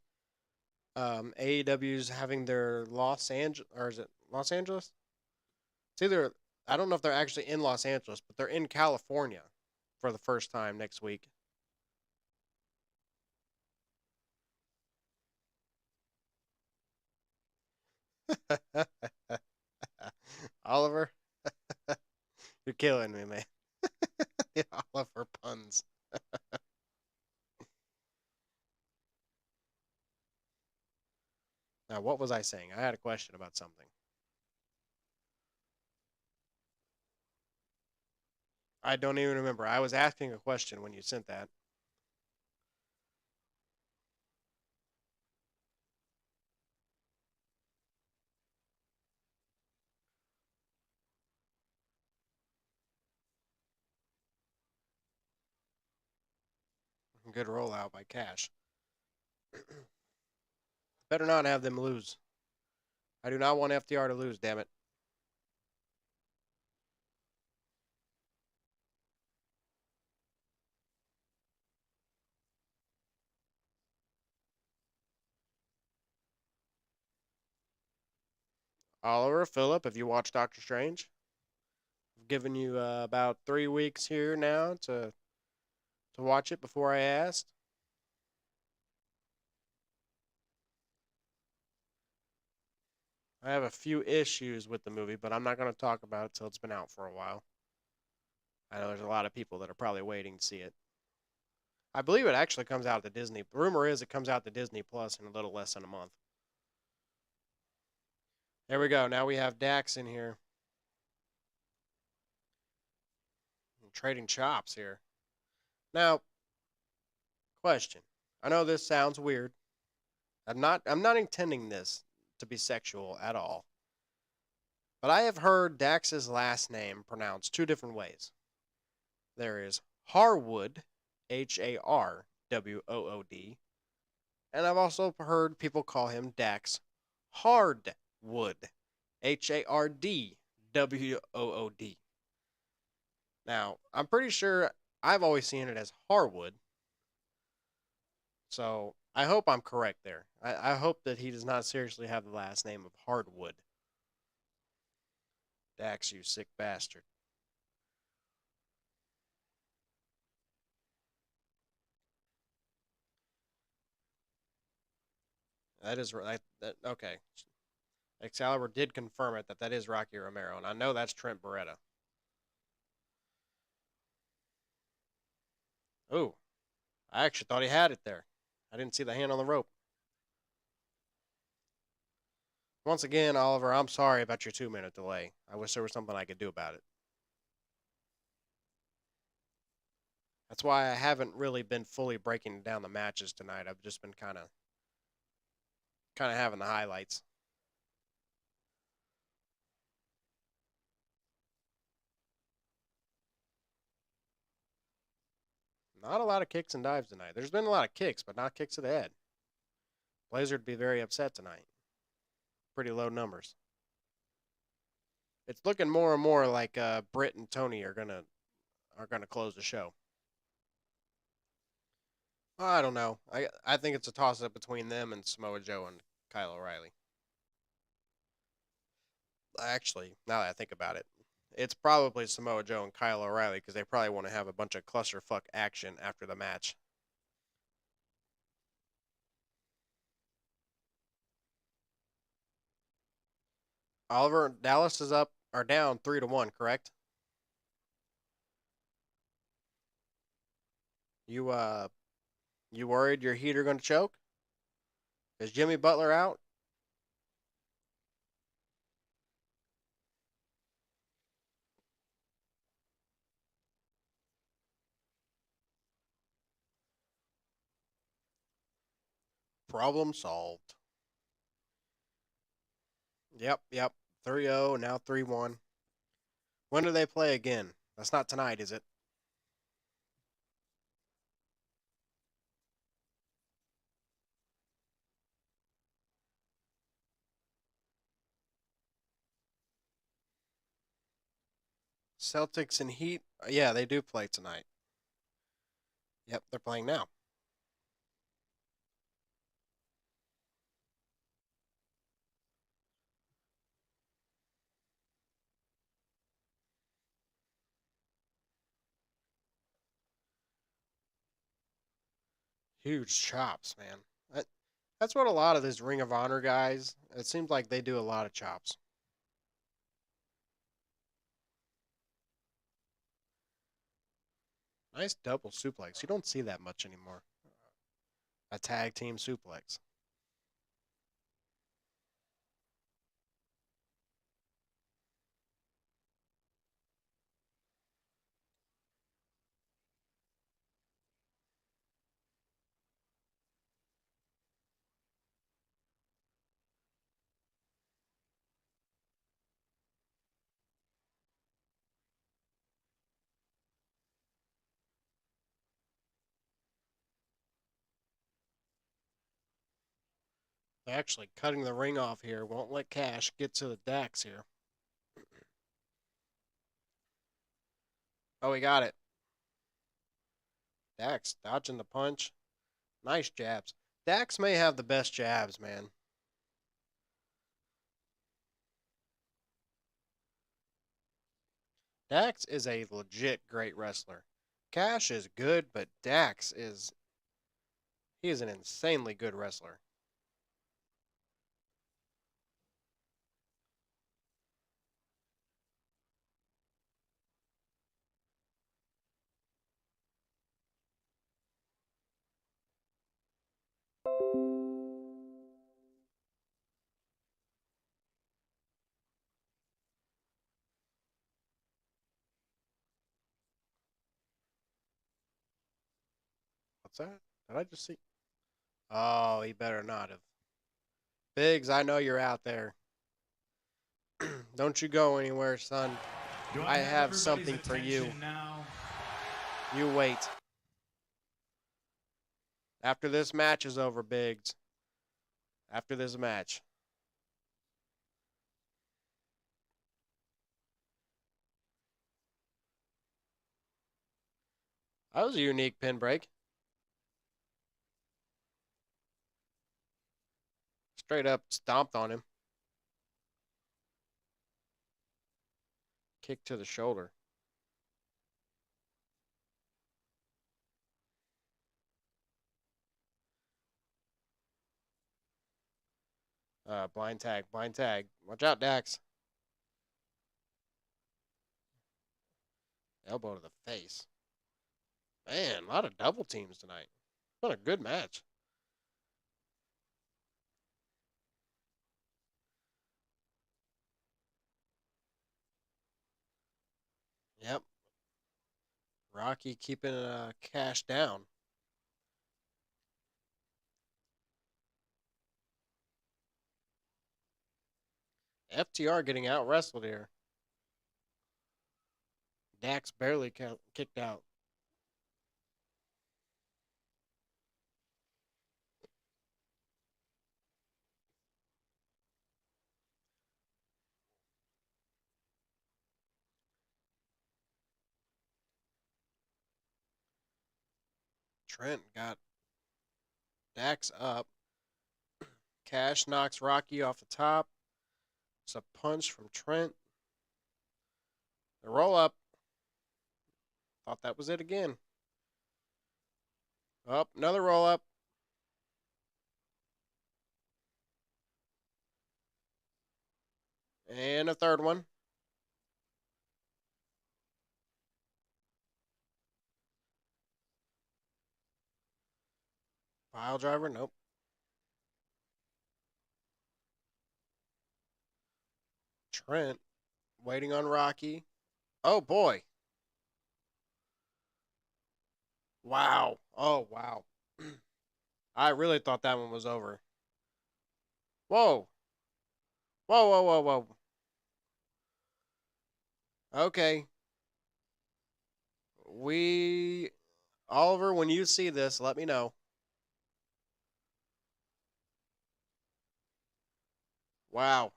Speaker 2: AEW's having their Los Angeles, or is it Los Angeles? It's either, I don't know if they're actually in Los Angeles, but they're in California for the first time next week. Oliver, you're killing me, man. Oliver puns. Now, what was I saying? I had a question about something. I don't even remember. I was asking a question when you sent that. Good rollout by Cash. Better not have them lose. I do not want FTR to lose, damn it. Oliver, Philip, have you watched Doctor Strange? I've given you about 3 weeks here now to watch it before I asked. I have a few issues with the movie, but I'm not going to talk about it till it's been out for a while. I know there's a lot of people that are probably waiting to see it. I believe it actually comes out to Disney. The rumor is it comes out to Disney Plus in a little less than a month. There we go. Now we have Dax in here. I'm trading chops here. Now, question. I know this sounds weird. I'm not intending this to be sexual at all. But I have heard Dax's last name pronounced two different ways. There is Harwood, Harwood, and I've also heard people call him Dax Hardwood, Hardwood. Now, I'm pretty sure I've always seen it as Harwood, so I hope I'm correct there. I hope that he does not seriously have the last name of Hardwood. Dax, you sick bastard. That is right. Okay. Excalibur did confirm it that is Rocky Romero, and I know that's Trent Beretta. Ooh, I actually thought he had it there. I didn't see the hand on the rope. Once again, Oliver, I'm sorry about your 2-minute delay. I wish there was something I could do about it. That's why I haven't really been fully breaking down the matches tonight. I've just been kind of having the highlights. Not a lot of kicks and dives tonight. There's been a lot of kicks, but not kicks to the head. Blazer would be very upset tonight. Pretty low numbers. It's looking more and more like Britt and Tony are gonna close the show. I don't know. I think it's a toss up between them and Samoa Joe and Kyle O'Reilly. Actually, now that I think about it, it's probably Samoa Joe and Kyle O'Reilly because they probably want to have a bunch of clusterfuck action after the match. Oliver, Dallas is up or down 3-1, correct? You worried your Heat are going to choke? Is Jimmy Butler out? Problem solved. Yep. 3-0, now 3-1. When do they play again? That's not tonight, is it? Celtics and Heat? Yeah, they do play tonight. Yep, they're playing now. Huge chops, man. That's what a lot of these Ring of Honor guys, it seems like they do a lot of chops. Nice double suplex. You don't see that much anymore. A tag team suplex. They're actually cutting the ring off here. Won't let Cash get to the Dax here. Oh, he got it. Dax dodging the punch. Nice jabs. Dax may have the best jabs, man. Dax is a legit great wrestler. Cash is good, but he is an insanely good wrestler. What's that? Did I just see? Oh, he better not have. Biggs, I know you're out there. Don't you go anywhere, son. I have something for you.
Speaker 3: Now.
Speaker 2: You wait. After this match is over, Biggs. After this match. That was a unique pin break. Straight up stomped on him. Kick to the shoulder. Blind tag. Watch out, Dax. Elbow to the face. Man, a lot of double teams tonight. What a good match. Rocky keeping Cash down. FTR getting out wrestled here. Dax barely kicked out. Trent got Dax up. Cash knocks Rocky off the top. It's a punch from Trent. The roll up. Thought that was it again. Up, another roll up. And a third one. Pile driver, nope. Trent waiting on Rocky. Oh boy. Wow. Oh wow. I really thought that one was over. Whoa. Whoa, whoa, whoa, whoa. Okay. Oliver, when you see this, let me know. Wow.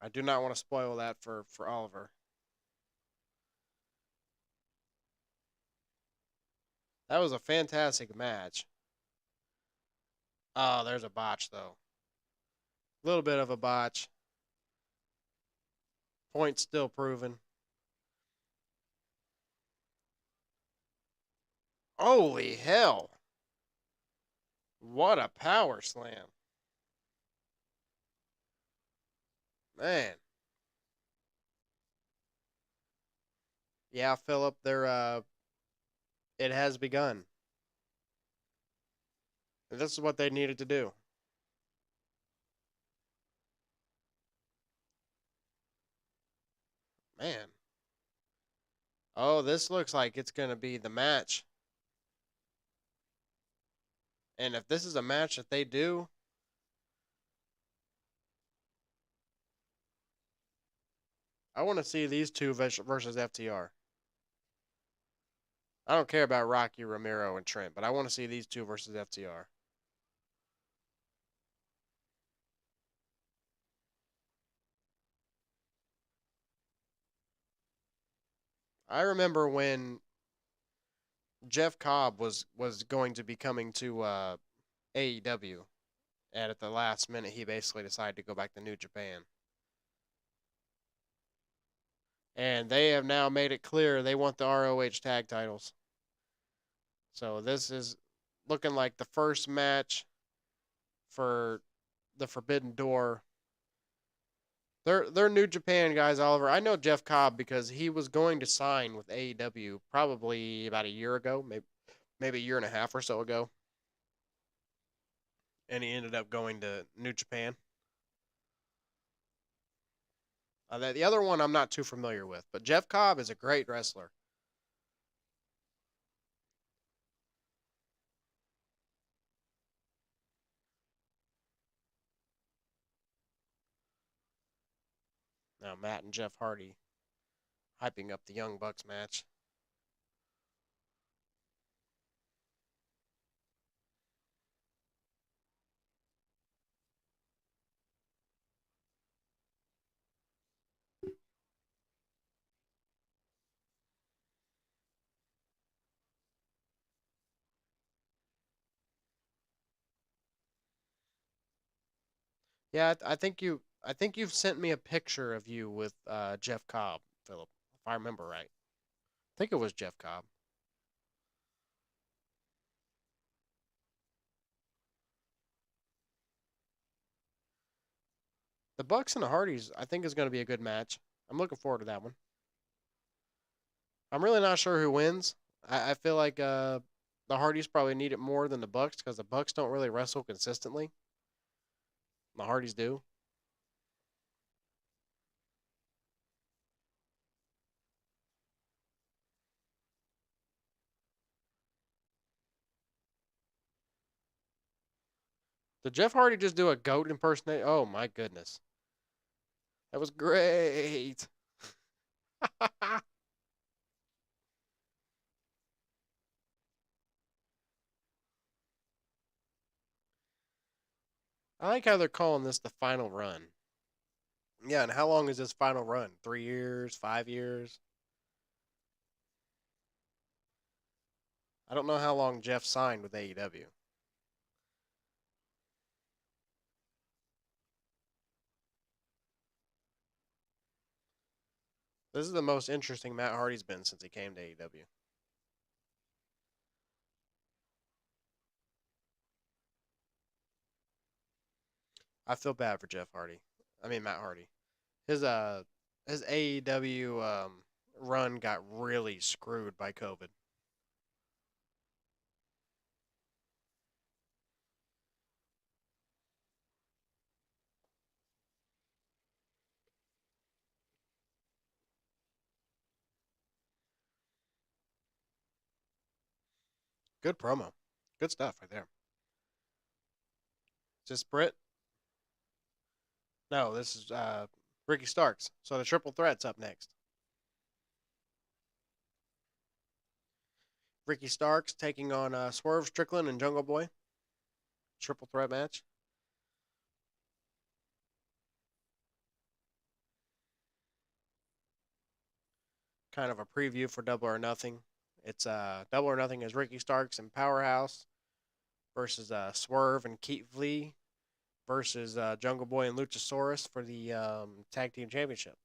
Speaker 2: I do not want to spoil that for Oliver. That was a fantastic match. Oh, there's a botch, though. A little bit of a botch. Point still proven. Holy hell. What a power slam. Man. Yeah, Philip, it has begun. And this is what they needed to do. Man. Oh, this looks like it's going to be the match. And if this is a match that they do, I want to see these two versus FTR. I don't care about Rocky, Romero, and Trent, but I want to see these two versus FTR. I remember when Jeff Cobb was going to be coming to AEW, and at the last minute, he basically decided to go back to New Japan. And they have now made it clear they want the ROH tag titles. So this is looking like the first match for the Forbidden Door. They're New Japan guys, Oliver. I know Jeff Cobb because he was going to sign with AEW probably about a year ago, maybe a year and a half or so ago, and he ended up going to New Japan. The other one I'm not too familiar with, but Jeff Cobb is a great wrestler. Now Matt and Jeff Hardy hyping up the Young Bucks match. Yeah, I think you've sent me a picture of you with Jeff Cobb, Philip, if I remember right. I think it was Jeff Cobb. The Bucks and the Hardys, I think, is going to be a good match. I'm looking forward to that one. I'm really not sure who wins. I feel like the Hardys probably need it more than the Bucks because the Bucks don't really wrestle consistently. The Hardys do. Did Jeff Hardy just do a goat impersonation? Oh my goodness. That was great. I like how they're calling this the final run. Yeah, and how long is this final run? 3 years? 5 years? I don't know how long Jeff signed with AEW. This is the most interesting Matt Hardy's been since he came to AEW. I feel bad for Jeff Hardy. I mean Matt Hardy. His uh his AEW run got really screwed by COVID. Good promo. Good stuff right there. Is this Britt? No, this is Ricky Starks. So the triple threat's up next. Ricky Starks taking on Swerve Strickland and Jungle Boy. Triple threat match. Kind of a preview for Double or Nothing. It's Double or Nothing is Ricky Starks and Powerhouse versus Swerve and Keith Lee versus Jungle Boy and Luchasaurus for the Tag Team Championship.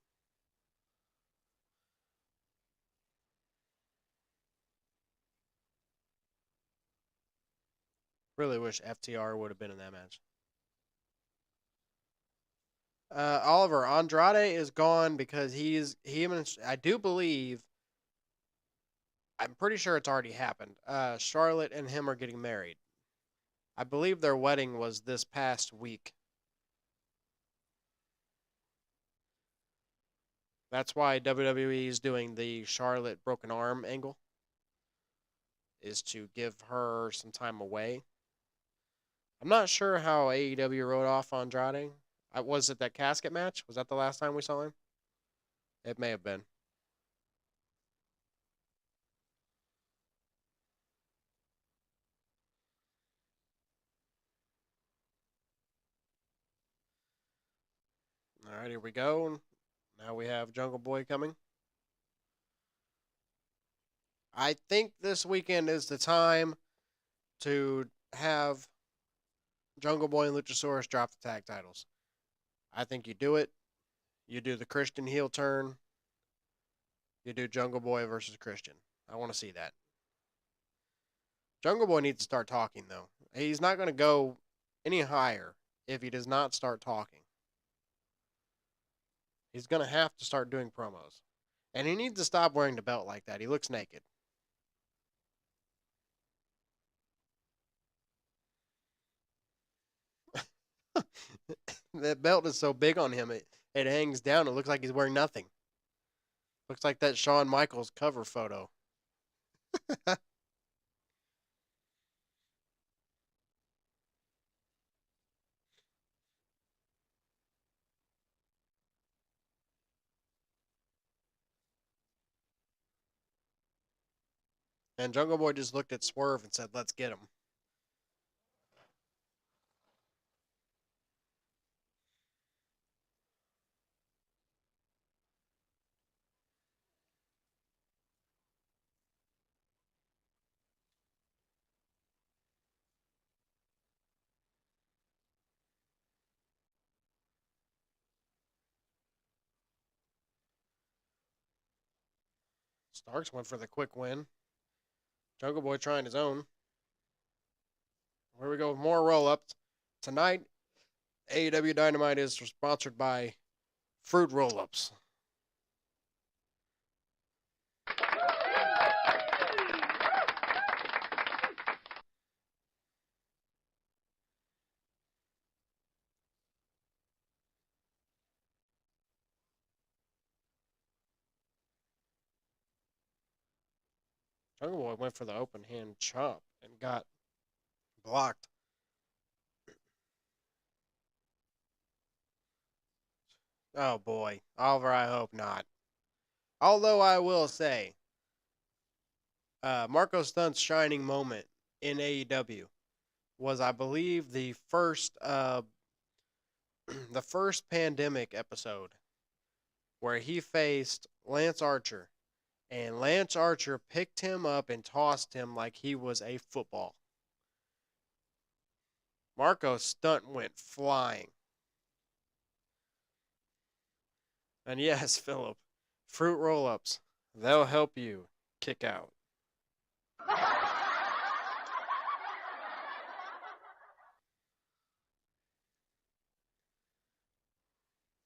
Speaker 2: Really wish FTR would have been in that match. Oliver Andrade is gone because I do believe, I'm pretty sure it's already happened. Charlotte and him are getting married. I believe their wedding was this past week. That's why WWE is doing the Charlotte broken arm angle, is to give her some time away. I'm not sure how AEW wrote off Andrade. Was it that casket match? Was that the last time we saw him? It may have been. All right, here we go. Now we have Jungle Boy coming. I think this weekend is the time to have Jungle Boy and Luchasaurus drop the tag titles. I think you do it. You do the Christian heel turn. You do Jungle Boy versus Christian. I want to see that. Jungle Boy needs to start talking, though. He's not going to go any higher if he does not start talking. He's going to have to start doing promos. And he needs to stop wearing the belt like that. He looks naked. That belt is so big on him, it hangs down. It looks like he's wearing nothing. Looks like that Shawn Michaels cover photo. And Jungle Boy just looked at Swerve and said, let's get him. Starks went for the quick win. Jungle Boy trying his own. Here we go with more roll ups. Tonight, AEW Dynamite is sponsored by Fruit Roll Ups. Jungle Boy went for the open hand chop and got blocked. Oh boy, Oliver, I hope not. Although I will say, Marco Stunt's shining moment in AEW was, I believe, the first the first pandemic episode where he faced Lance Archer, and Lance Archer picked him up and tossed him like he was a football. Marco Stunt went flying. And yes, Philip, fruit roll ups, they'll help you kick out.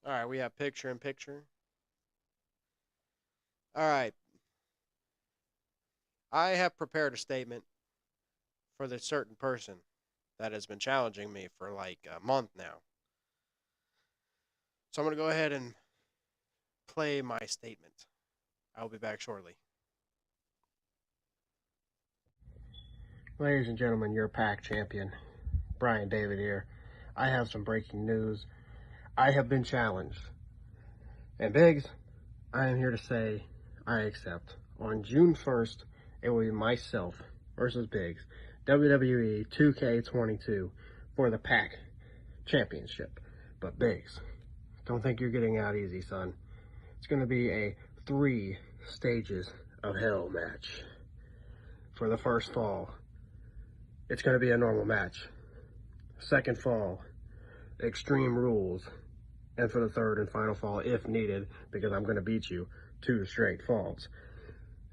Speaker 2: All right, we have picture in picture. All right, I have prepared a statement for the certain person that has been challenging me for like a month now. So I'm going to go ahead and play my statement. I'll be back shortly. Ladies and gentlemen, your pack champion, Brian David here. I have some breaking news. I have been challenged. And Biggs, I am here to say I accept. On June 1st, it will be myself versus Biggs, WWE 2K22 for the pack championship. But Biggs, don't think you're getting out easy, son. It's going to be a 3 stages of hell match. For the first fall, it's going to be a normal match. Second fall, Extreme Rules. And for the third and final fall, if needed, because I'm going to beat you 2 straight falls,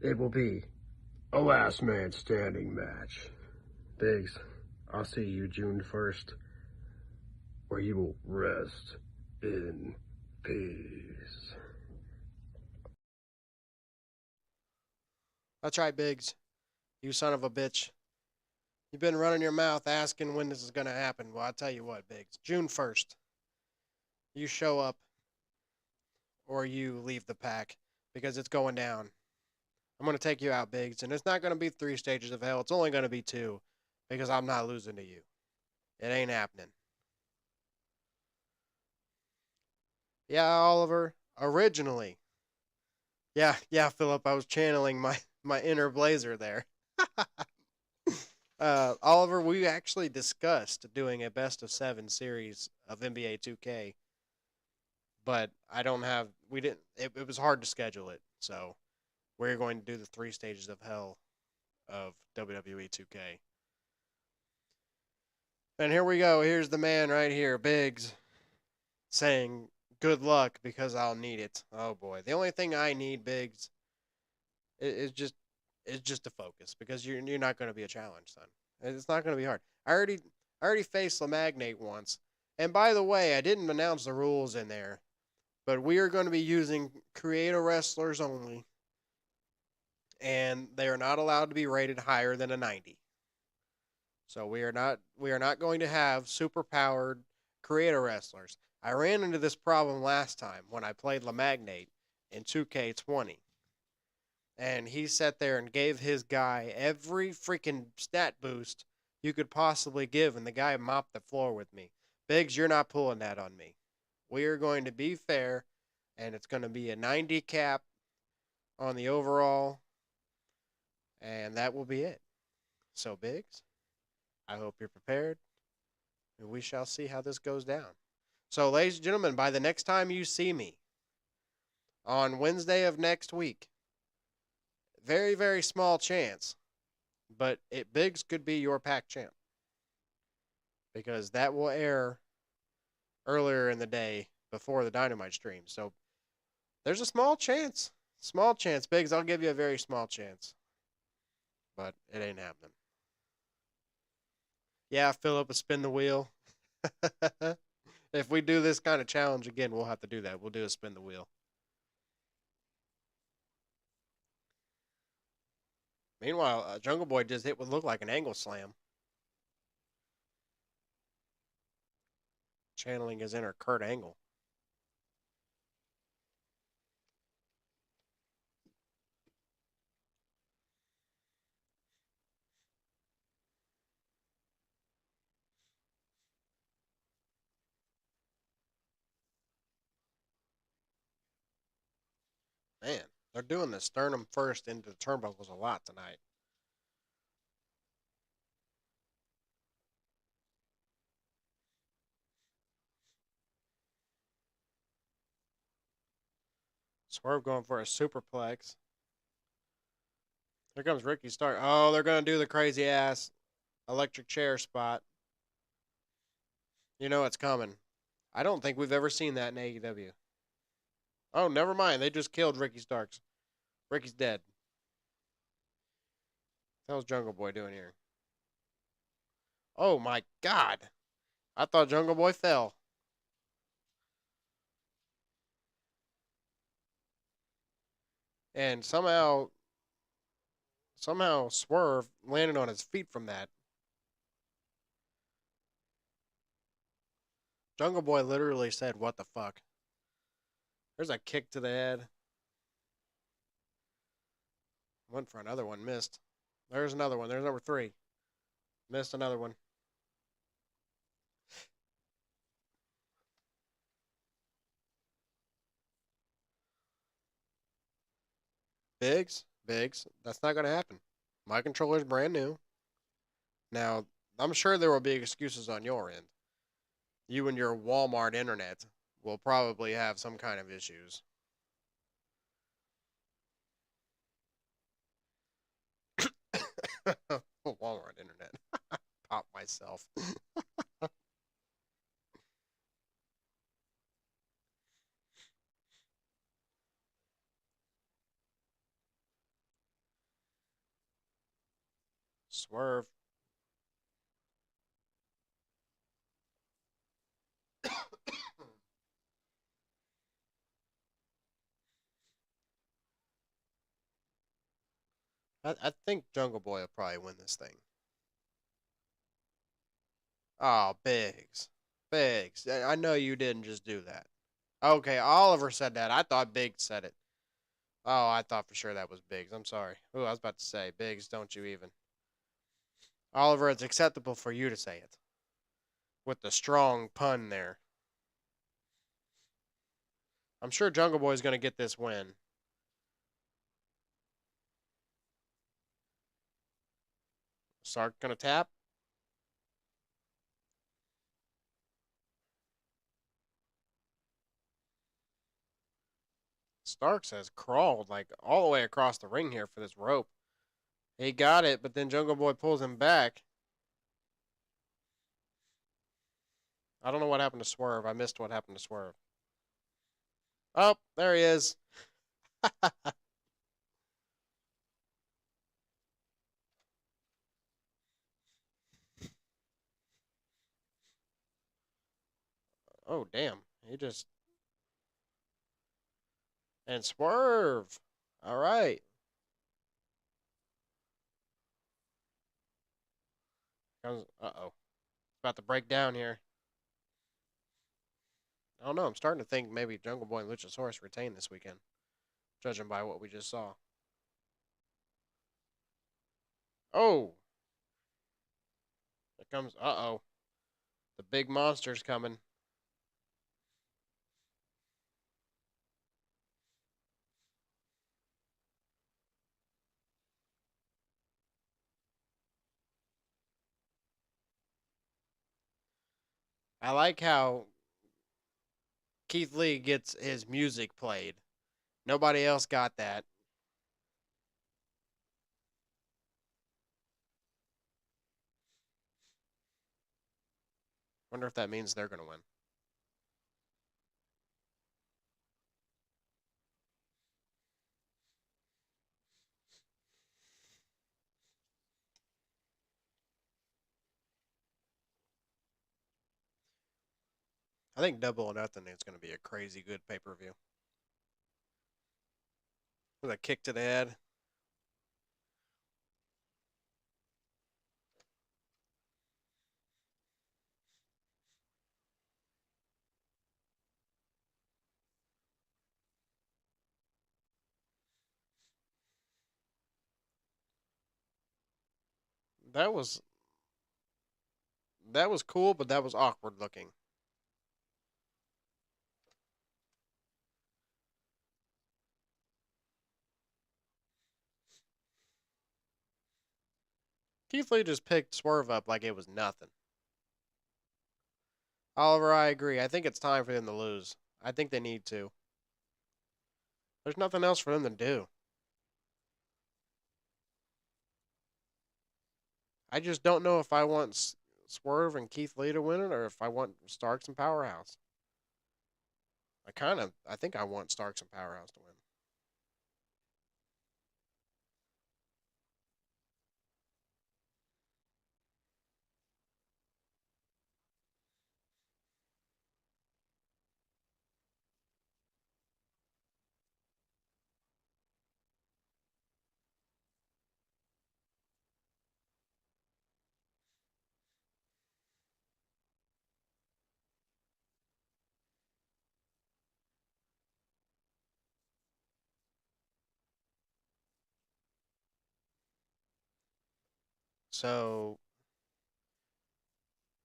Speaker 2: it will be a last man standing match. Biggs, I'll see you June 1st, where you will rest in peace. That's right, Biggs. You son of a bitch. You've been running your mouth asking when this is going to happen. Well, I'll tell you what, Biggs. June 1st. You show up or you leave the pack because it's going down. I'm going to take you out, Biggs, and it's not going to be 3 stages of hell. It's only going to be 2 because I'm not losing to you. It ain't happening. Yeah, Oliver, originally. Yeah, Philip, I was channeling my inner Blazer there. Oliver, we actually discussed doing a best of 7 series of NBA 2K, but we didn't, it was hard to schedule it, so we're going to do the 3 stages of hell of WWE 2K. And here we go. Here's the man right here, Biggs, saying good luck because I'll need it. Oh boy. The only thing I need, Biggs, is just to focus because you're not going to be a challenge, son. It's not going to be hard. I already faced LeMagnate once. And by the way, I didn't announce the rules in there, but we are going to be using creator wrestlers only, and they are not allowed to be rated higher than a 90. So we are not going to have super powered creator wrestlers. I ran into this problem last time when I played LeMagnate in 2K20. And he sat there and gave his guy every freaking stat boost you could possibly give, and the guy mopped the floor with me. Biggs, you're not pulling that on me. We are going to be fair, and it's going to be a 90 cap on the overall, and that will be it. So, Biggs, I hope you're prepared, and we shall see how this goes down. So, ladies and gentlemen, by the next time you see me on Wednesday of next week, very, very small chance, but Biggs could be your pack champ because that will air earlier in the day before the Dynamite stream. So there's a small chance. Small chance, Biggs. I'll give you a very small chance. But it ain't happening. Yeah, Philip, spin the wheel. If we do this kind of challenge again, we'll have to do that. We'll do a spin the wheel. Meanwhile, Jungle Boy just hit what looked like an angle slam. Channeling his inner Kurt Angle. Man, they're doing the sternum first into the turnbuckles a lot tonight. Swerve going for a superplex. Here comes Ricky Stark. Oh, they're going to do the crazy ass electric chair spot. You know it's coming. I don't think we've ever seen that in AEW. Oh, never mind. They just killed Ricky Starks. Ricky's dead. How's Jungle Boy doing here? Oh my god. I thought Jungle Boy fell. And somehow Swerve landed on his feet from that. Jungle Boy literally said, "What the fuck?" There's a kick to the head. Went for another one, missed. There's another one. There's number 3. Missed another one. Biggs. That's not going to happen. My controller's brand new. Now, I'm sure there will be excuses on your end. You and your Walmart internet will probably have some kind of issues. Walmart internet. Pop myself. Swerve. I think Jungle Boy will probably win this thing. Oh, Biggs. Biggs. I know you didn't just do that. Okay, Oliver said that. I thought Biggs said it. Oh, I thought for sure that was Biggs. I'm sorry. Oh, I was about to say, Biggs, don't you even. Oliver, it's acceptable for you to say it. With the strong pun there. I'm sure Jungle Boy's going to get this win. Stark going to tap. Starks has crawled like all the way across the ring here for this rope. He got it, but then Jungle Boy pulls him back. I don't know what happened to Swerve. I missed what happened to Swerve. Oh, there he is. Oh, damn. He just. And Swerve. All right. Uh oh. About to break down here. I don't know. I'm starting to think maybe Jungle Boy and Luchasaurus retain this weekend, judging by what we just saw. Oh. It comes. Uh oh. The big monster's coming. I like how Keith Lee gets his music played. Nobody else got that. Wonder if that means they're going to win. I think Double or Nothing is going to be a crazy good pay per view. With a kick to the head. That was cool, but that was awkward looking. Keith Lee just picked Swerve up like it was nothing. Oliver, I agree. I think it's time for them to lose. I think they need to. There's nothing else for them to do. I just don't know if I want Swerve and Keith Lee to win it or if I want Starks and Powerhouse. I think I want Starks and Powerhouse to win. So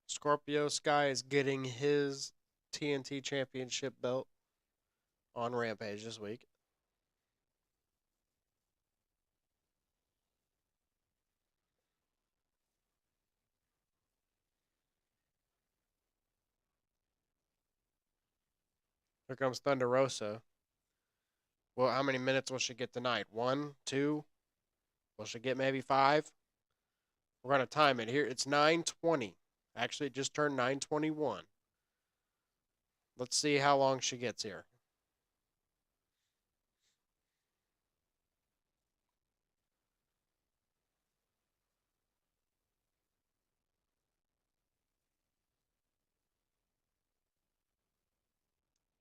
Speaker 2: Scorpio Sky is getting his TNT Championship belt on Rampage this week. Here comes Thunder Rosa. Well, how many minutes will she get tonight? 1, 2? Will she get maybe 5? We're going to time it here. It's 9:20. Actually, it just turned 9:21. Let's see how long she gets here.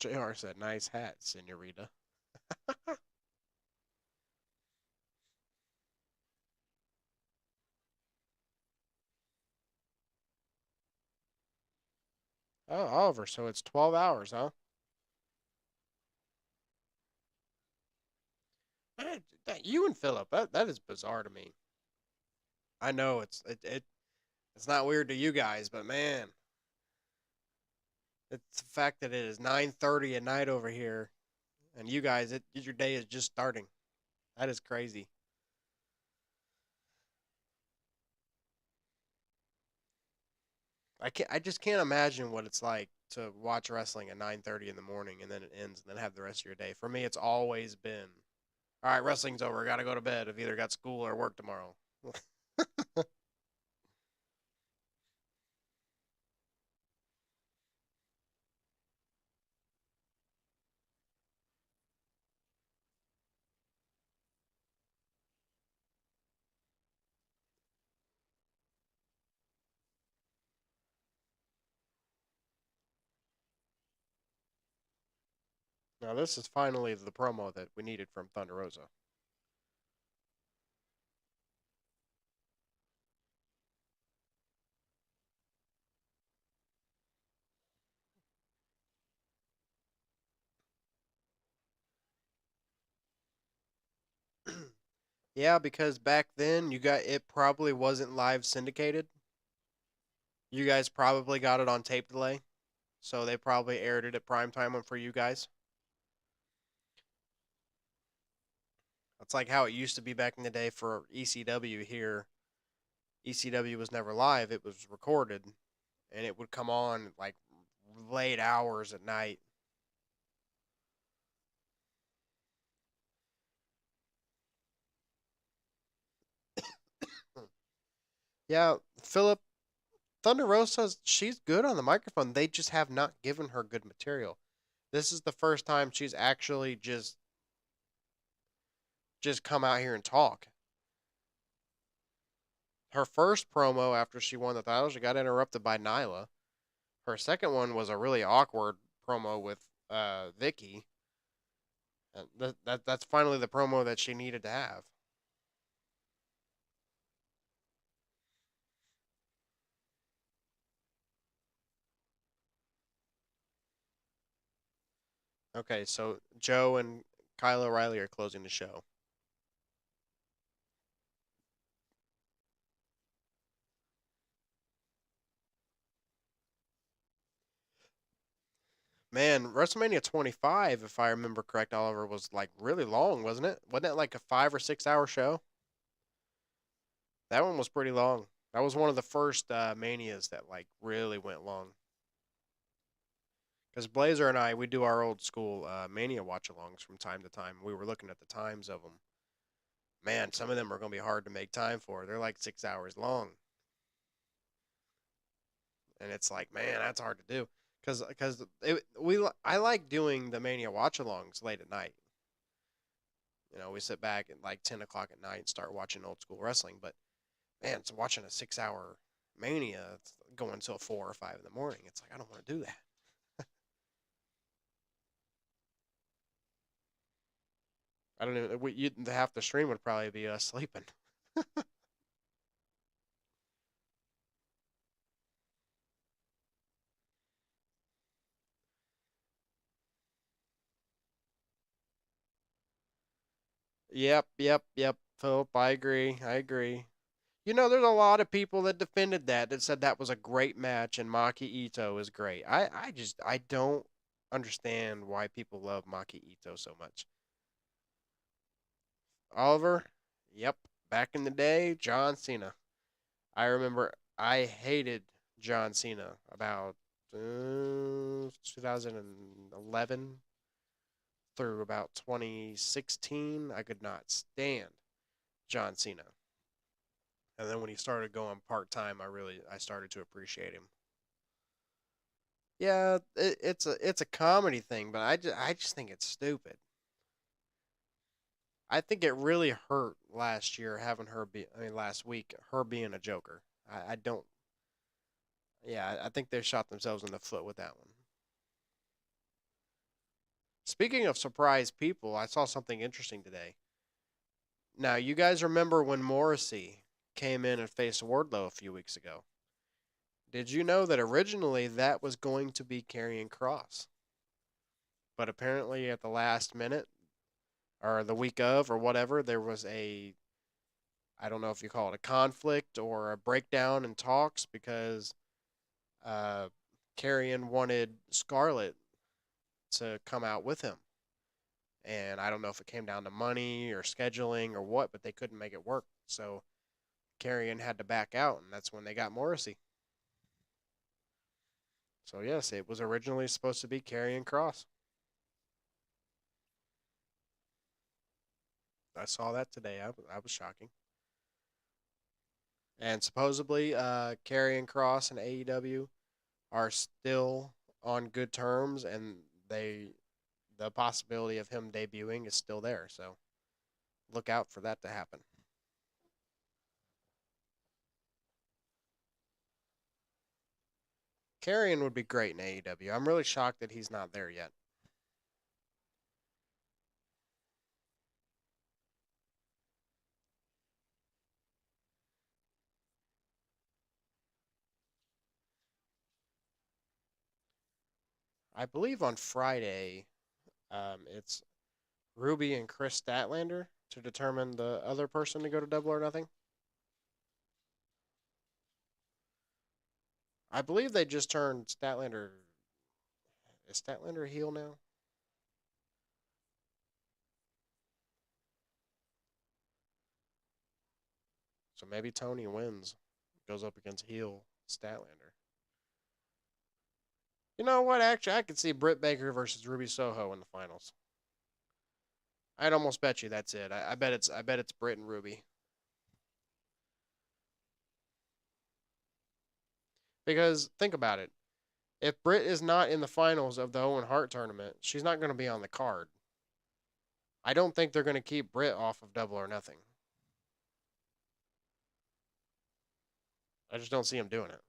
Speaker 2: JR said, nice hat, senorita. Oh, Oliver, so it's 12 hours, huh? You and Philip, that is bizarre to me. I know it's not weird to you guys, but man, it's the fact that it is 9:30 at night over here, and you guys, your day is just starting. That is crazy. I just can't imagine what it's like to watch wrestling at 9:30 in the morning and then it ends and then have the rest of your day. For me, it's always been, all right, wrestling's over. Got to go to bed. I've either got school or work tomorrow. Now this is finally the promo that we needed from Thunder Rosa. Yeah, because back then it probably wasn't live syndicated. You guys probably got it on tape delay, so they probably aired it at prime time for you guys. That's like how it used to be back in the day for ECW here. ECW was never live; it was recorded, and it would come on like late hours at night. Yeah, Philip Thunder Rosa, she's good on the microphone. They just have not given her good material. This is the first time she's actually just come out here and talk. Her first promo after she won the title, she got interrupted by Nyla. Her second one was a really awkward promo with Vicky. And that's finally the promo that she needed to have. Okay, so Joe and Kyle O'Reilly are closing the show. Man, WrestleMania 25, if I remember correct, Oliver, was like really long, wasn't it? Wasn't it like a 5 or 6 hour show? That one was pretty long. That was one of the first Manias that like really went long. Because Blazer and I, we do our old school Mania watch-alongs from time to time. We were looking at the times of them. Man, some of them are going to be hard to make time for. They're like 6 hours long. And it's like, man, that's hard to do. Because I like doing the Mania watch-alongs late at night. You know, we sit back at like 10 o'clock at night and start watching old school wrestling. But, man, it's watching a 6-hour Mania going until 4 or 5 in the morning. It's like, I don't want to do that. I don't even. Half the stream would probably be us sleeping. Yep, Philip. I agree. You know, there's a lot of people that defended that said that was a great match and Maki Ito is great. I don't understand why people love Maki Ito so much. Oliver, yep. Back in the day, John Cena. I remember I hated John Cena about 2011 through about 2016. I could not stand John Cena. And then when he started going part-time, I started to appreciate him. Yeah, it's a comedy thing, but I just think it's stupid. I think it really hurt last year having last week her being a Joker. I don't. Yeah, I think they shot themselves in the foot with that one. Speaking of surprise people, I saw something interesting today. Now, you guys remember when Morrissey came in and faced Wardlow a few weeks ago? Did you know that originally that was going to be Karrion Kross? But apparently at the last minute, or the week of, or whatever, there was I don't know if you call it a conflict or a breakdown in talks because uh, Karrion wanted Scarlett to come out with him. And I don't know if it came down to money or scheduling or what, but they couldn't make it work. So Karrion had to back out, and that's when they got Morrissey. So yes, it was originally supposed to be Karrion Kross. I saw that today. I was shocking. And supposedly, Karrion Kross and AEW are still on good terms, and the possibility of him debuting is still there. So look out for that to happen. Karrion would be great in AEW. I'm really shocked that he's not there yet. I believe on Friday, it's Ruby and Chris Statlander to determine the other person to go to Double or Nothing. I believe they just turned Statlander. Is Statlander a heel now? So maybe Tony wins, goes up against heel Statlander. You know what? Actually, I could see Britt Baker versus Ruby Soho in the finals. I'd almost bet you that's it. I bet it's Britt and Ruby. Because think about it. If Britt is not in the finals of the Owen Hart tournament, she's not going to be on the card. I don't think they're going to keep Britt off of Double or Nothing. I just don't see him doing it.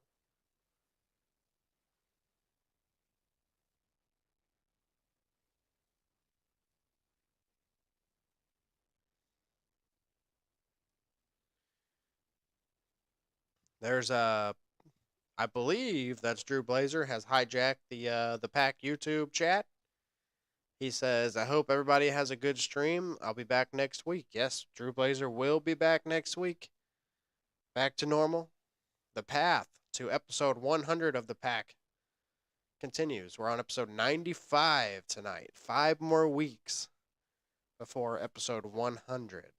Speaker 2: There's I believe that's Drew Blazer has hijacked the Pack YouTube chat. He says, "I hope everybody has a good stream. I'll be back next week." Yes, Drew Blazer will be back next week. Back to normal. The path to episode 100 of the Pack continues. We're on episode 95 tonight. 5 more weeks before episode 100.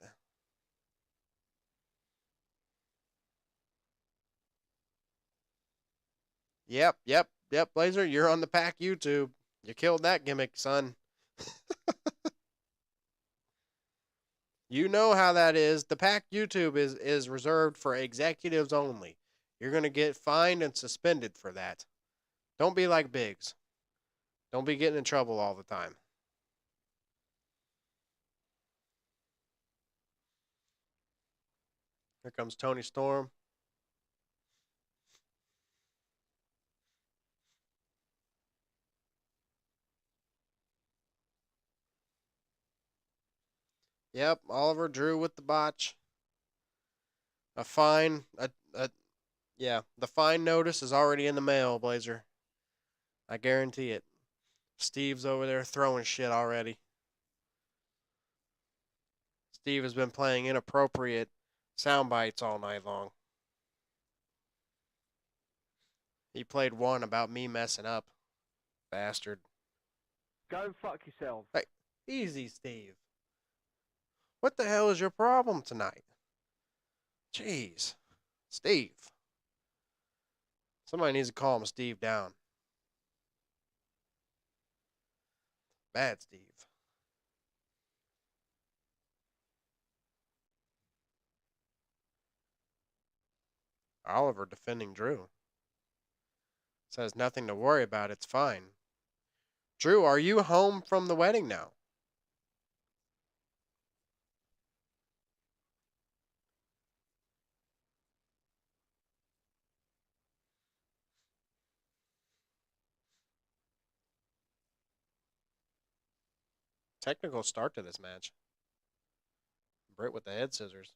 Speaker 2: Yep, yep, yep, Blazer, you're on the Pack YouTube. You killed that gimmick, son. You know how that is. The Pack YouTube is reserved for executives only. You're going to get fined and suspended for that. Don't be like Biggs. Don't be getting in trouble all the time. Here comes Tony Storm. Yep, Oliver Drew with the botch. A fine, yeah, the fine notice is already in the mail, Blazer. I guarantee it. Steve's over there throwing shit already. Steve has been playing inappropriate sound bites all night long. He played one about me messing up. Bastard.
Speaker 3: Go fuck yourself.
Speaker 2: Hey, easy, Steve. What the hell is your problem tonight? Jeez. Steve. Somebody needs to calm Steve down. Bad Steve. Oliver defending Drew. Says nothing to worry about, it's fine. Drew, are you home from the wedding now? Technical start to this match. Britt with the head scissors.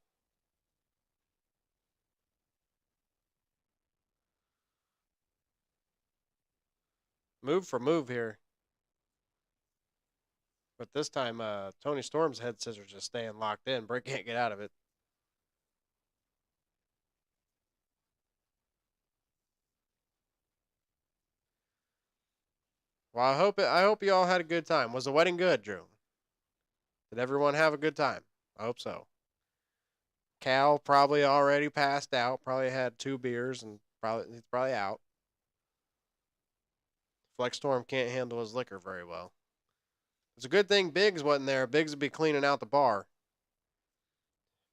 Speaker 2: Move for move here. But this time, Tony Storm's head scissors is staying locked in. Britt can't get out of it. Well, I hope you all had a good time. Was the wedding good, Drew? Did everyone have a good time? I hope so. Cal probably already passed out. Probably had 2 beers and he's probably out. Flex Storm can't handle his liquor very well. It's a good thing Biggs wasn't there. Biggs would be cleaning out the bar.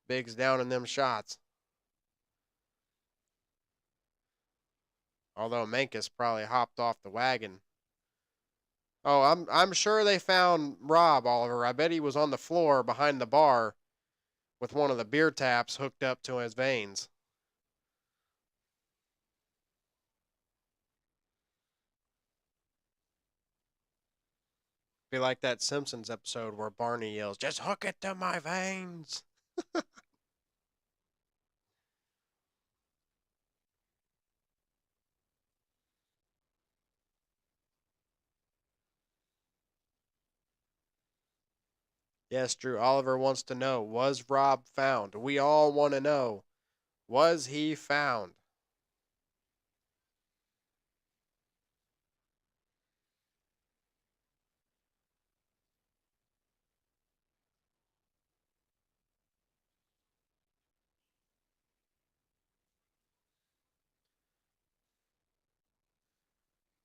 Speaker 2: Biggs down in them shots. Although Mankus probably hopped off the wagon. Oh, I'm sure they found Rob, Oliver. I bet he was on the floor behind the bar with one of the beer taps hooked up to his veins. Be like that Simpsons episode where Barney yells, "Just hook it to my veins." Yes, Drew. Oliver wants to know, was Rob found? We all want to know, was he found?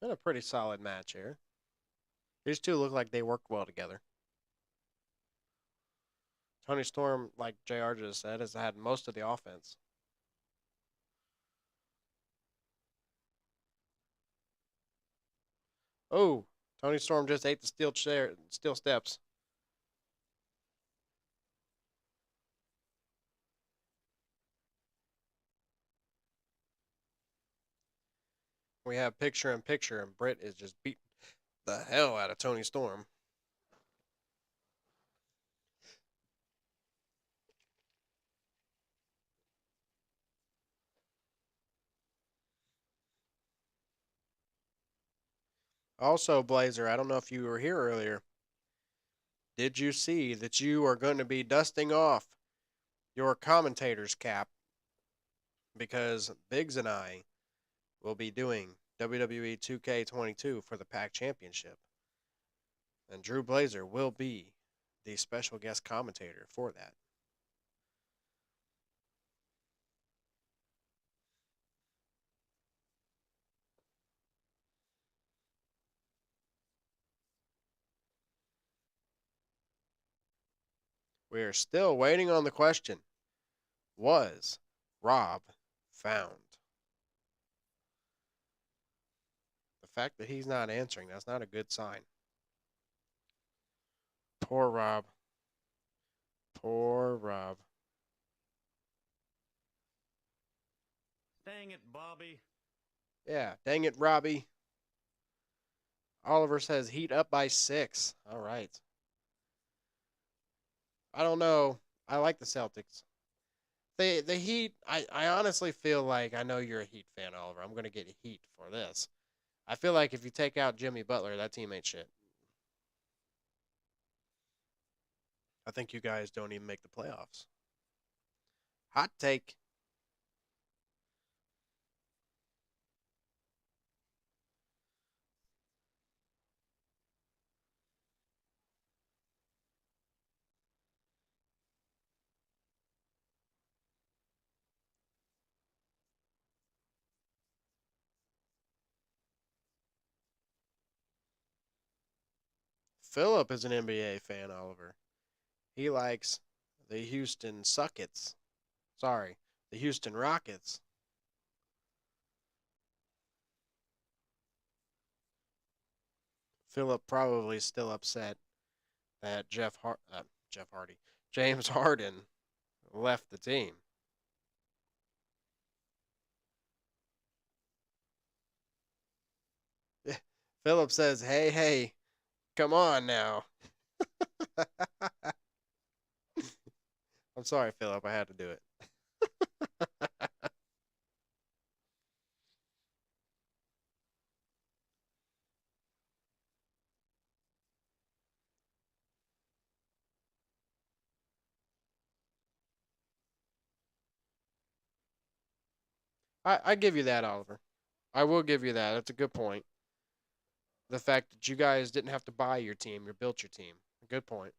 Speaker 2: Been a pretty solid match here. These two look like they work well together. Tony Storm, like JR just said, has had most of the offense. Oh, Tony Storm just ate the steel steps. We have picture in picture, and Britt is just beating the hell out of Tony Storm. Also, Blazer, I don't know if you were here earlier. Did you see that you are going to be dusting off your commentator's cap because Biggs and I will be doing WWE 2K22 for the Pack Championship. And Drew Blazer will be the special guest commentator for that. We are still waiting on the question. Was Rob found? The fact that he's not answering, that's not a good sign. Poor Rob. Poor Rob.
Speaker 4: Dang it, Bobby.
Speaker 2: Yeah, dang it, Robbie. Oliver says Heat up by 6. All right. I don't know. I like the Celtics. The Heat, I honestly feel like, I know you're a Heat fan, Oliver. I'm going to get heat for this. I feel like if you take out Jimmy Butler, that team ain't shit. I think you guys don't even make the playoffs. Hot take. Philip is an NBA fan, Oliver. He likes the Houston Suckets. Sorry, the Houston Rockets. Philip probably still upset that James Harden left the team. Philip says, hey, come on now. I'm sorry, Philip. I had to do it. I give you that, Oliver. I will give you that. That's a good point. The fact that you guys didn't have to buy your team, you built your team. Good point.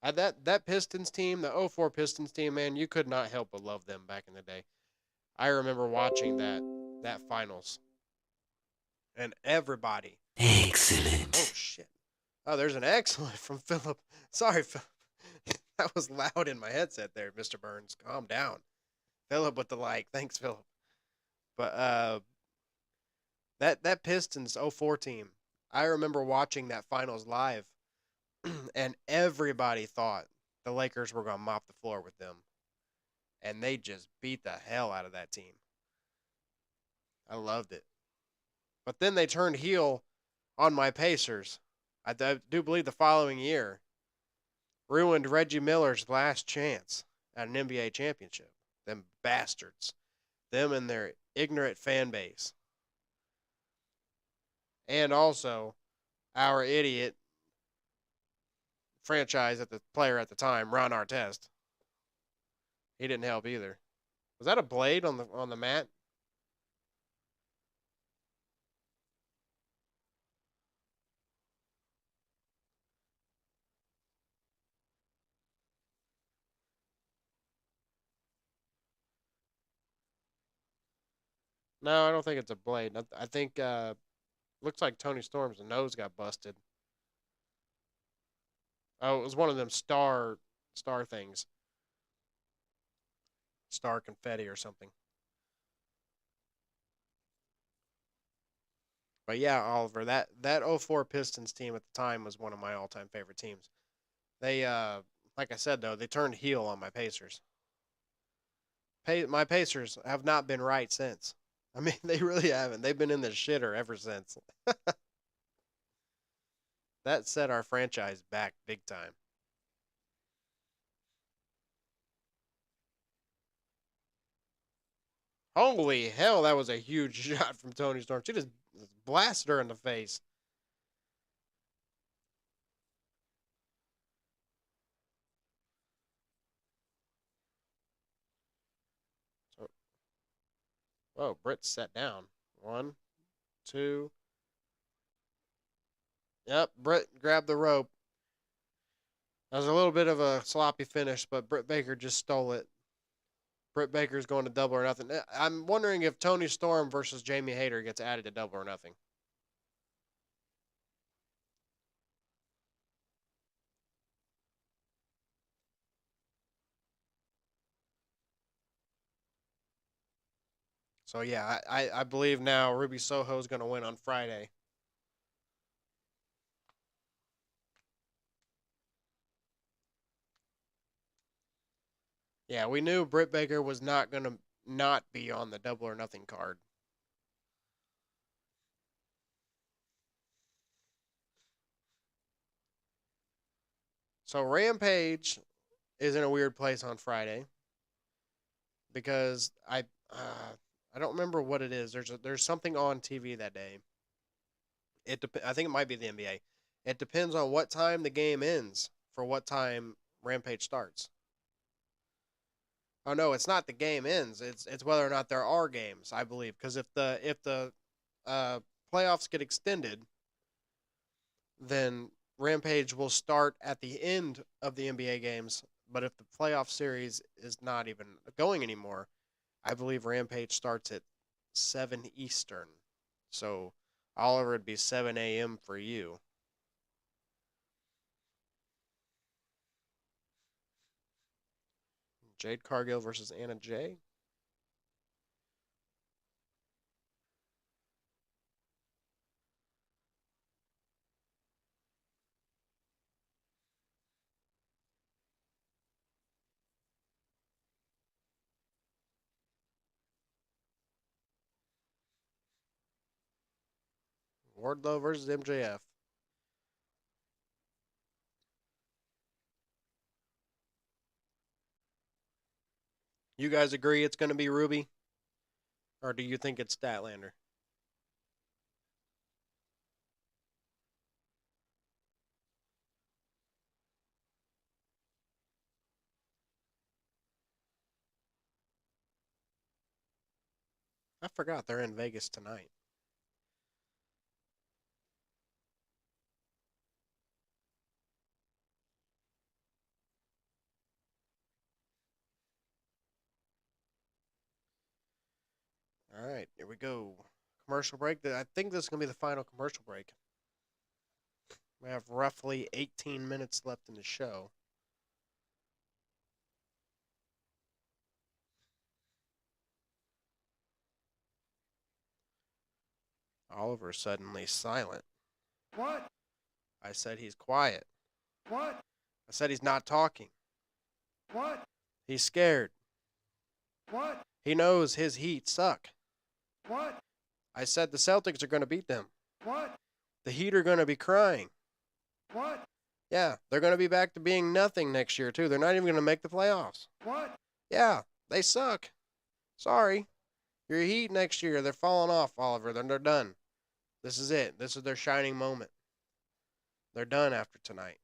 Speaker 2: That Pistons team, the '04 Pistons team, man, you could not help but love them back in the day. I remember watching that finals, and everybody.
Speaker 5: Excellent.
Speaker 2: Oh shit! Oh, there's an excellent from Philip. Sorry, Philip. That was loud in my headset there, Mr. Burns. Calm down. Philip with the like. Thanks, Philip. But that Pistons '04 team, I remember watching that finals live, and everybody thought the Lakers were going to mop the floor with them. And they just beat the hell out of that team. I loved it. But then they turned heel on my Pacers. I do believe the following year ruined Reggie Miller's last chance at an NBA championship. Them bastards. Them and their ignorant fan base. And also our idiot franchise at the player at the time, Ron Artest. He didn't help either. Was that a blade on the mat? No, I don't think it's a blade. I think looks like Tony Storm's nose got busted. Oh, it was one of them star things. Star confetti or something. But yeah, Oliver, that '04 Pistons team at the time was one of my all-time favorite teams. They like I said though, they turned heel on my Pacers. My Pacers have not been right since. I mean, they really haven't. They've been in the shitter ever since. That set our franchise back big time. Holy hell, that was a huge shot from Tony Storm. She just blasted her in the face. So, whoa, Britt sat down. 1, 2. Yep, Britt grabbed the rope. That was a little bit of a sloppy finish, but Britt Baker just stole it. Britt Baker's going to Double or Nothing. I'm wondering if Tony Storm versus Jamie Hayter gets added to Double or Nothing. So yeah, I believe now Ruby Soho is going to win on Friday. Yeah, we knew Britt Baker was not going to not be on the Double or Nothing card. So Rampage is in a weird place on Friday because I don't remember what it is. There's something on TV that day. I think it might be the NBA. It depends on what time the game ends for what time Rampage starts. Oh no, it's not the game ends. It's whether or not there are games. I believe because if the uh, playoffs get extended, then Rampage will start at the end of the NBA games. But if the playoff series is not even going anymore, I believe Rampage starts at 7 Eastern. So Oliver would be 7 a.m. for you. Jade Cargill versus Anna Jay. Wardlow versus MJF. You guys agree it's going to be Ruby? Or do you think it's Statlander? I forgot they're in Vegas tonight. All right, here we go. Commercial break. I think this is going to be the final commercial break. We have roughly 18 minutes left in the show. Oliver suddenly silent.
Speaker 3: What?
Speaker 2: I said he's quiet.
Speaker 3: What?
Speaker 2: I said he's not talking.
Speaker 3: What?
Speaker 2: He's scared.
Speaker 3: What?
Speaker 2: He knows his Heat suck.
Speaker 3: What?
Speaker 2: I said the Celtics are going to beat them.
Speaker 3: What?
Speaker 2: The Heat are going to be crying.
Speaker 3: What?
Speaker 2: Yeah, they're going to be back to being nothing next year, too. They're not even going to make the playoffs.
Speaker 3: What?
Speaker 2: Yeah, they suck. Sorry. Your Heat next year, they're falling off, Oliver. They're done. This is it. This is their shining moment. They're done after tonight.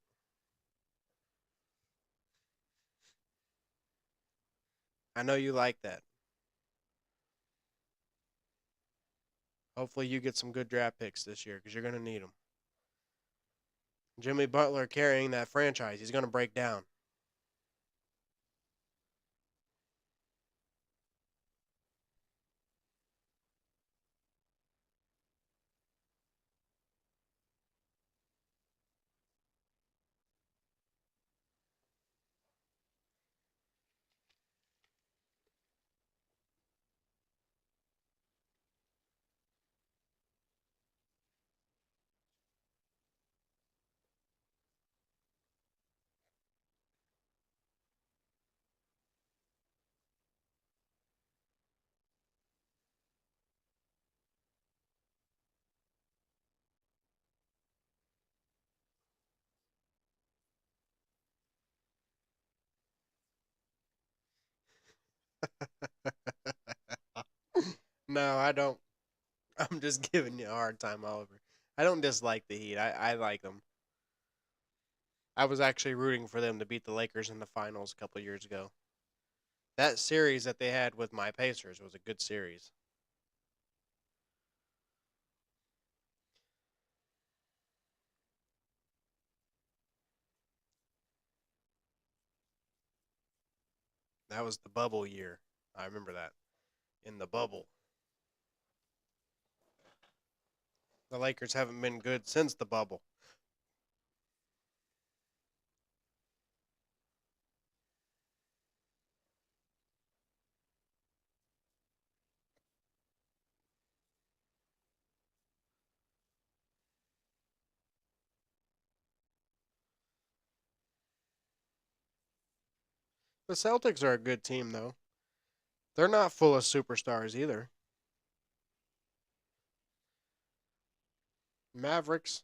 Speaker 2: I know you like that. Hopefully you get some good draft picks this year because you're going to need them. Jimmy Butler carrying that franchise. He's going to break down. No, I don't. I'm just giving you a hard time, Oliver. I don't dislike the Heat. I like them. I was actually rooting for them to beat the Lakers in the finals a couple years ago. That series that they had with my Pacers was a good series. That was the bubble year. I remember that. In the bubble. The Lakers haven't been good since the bubble. The Celtics are a good team, though. They're not full of superstars either. Mavericks.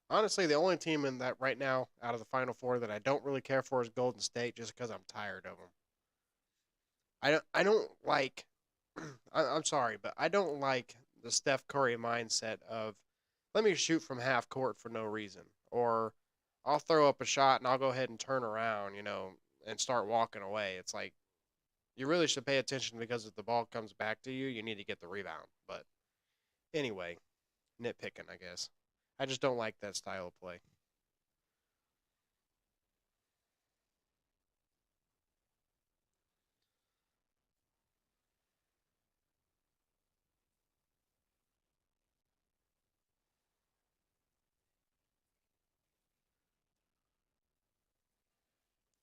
Speaker 2: Honestly, the only team in that right now out of the Final Four that I don't really care for is Golden State, just because I'm tired of them. I don't like. I'm sorry, but I don't like the Steph Curry mindset of let me shoot from half court for no reason, or I'll throw up a shot and I'll go ahead and turn around, and start walking away. It's like you really should pay attention because if the ball comes back to you, you need to get the rebound. But anyway, nitpicking, I guess. I just don't like that style of play.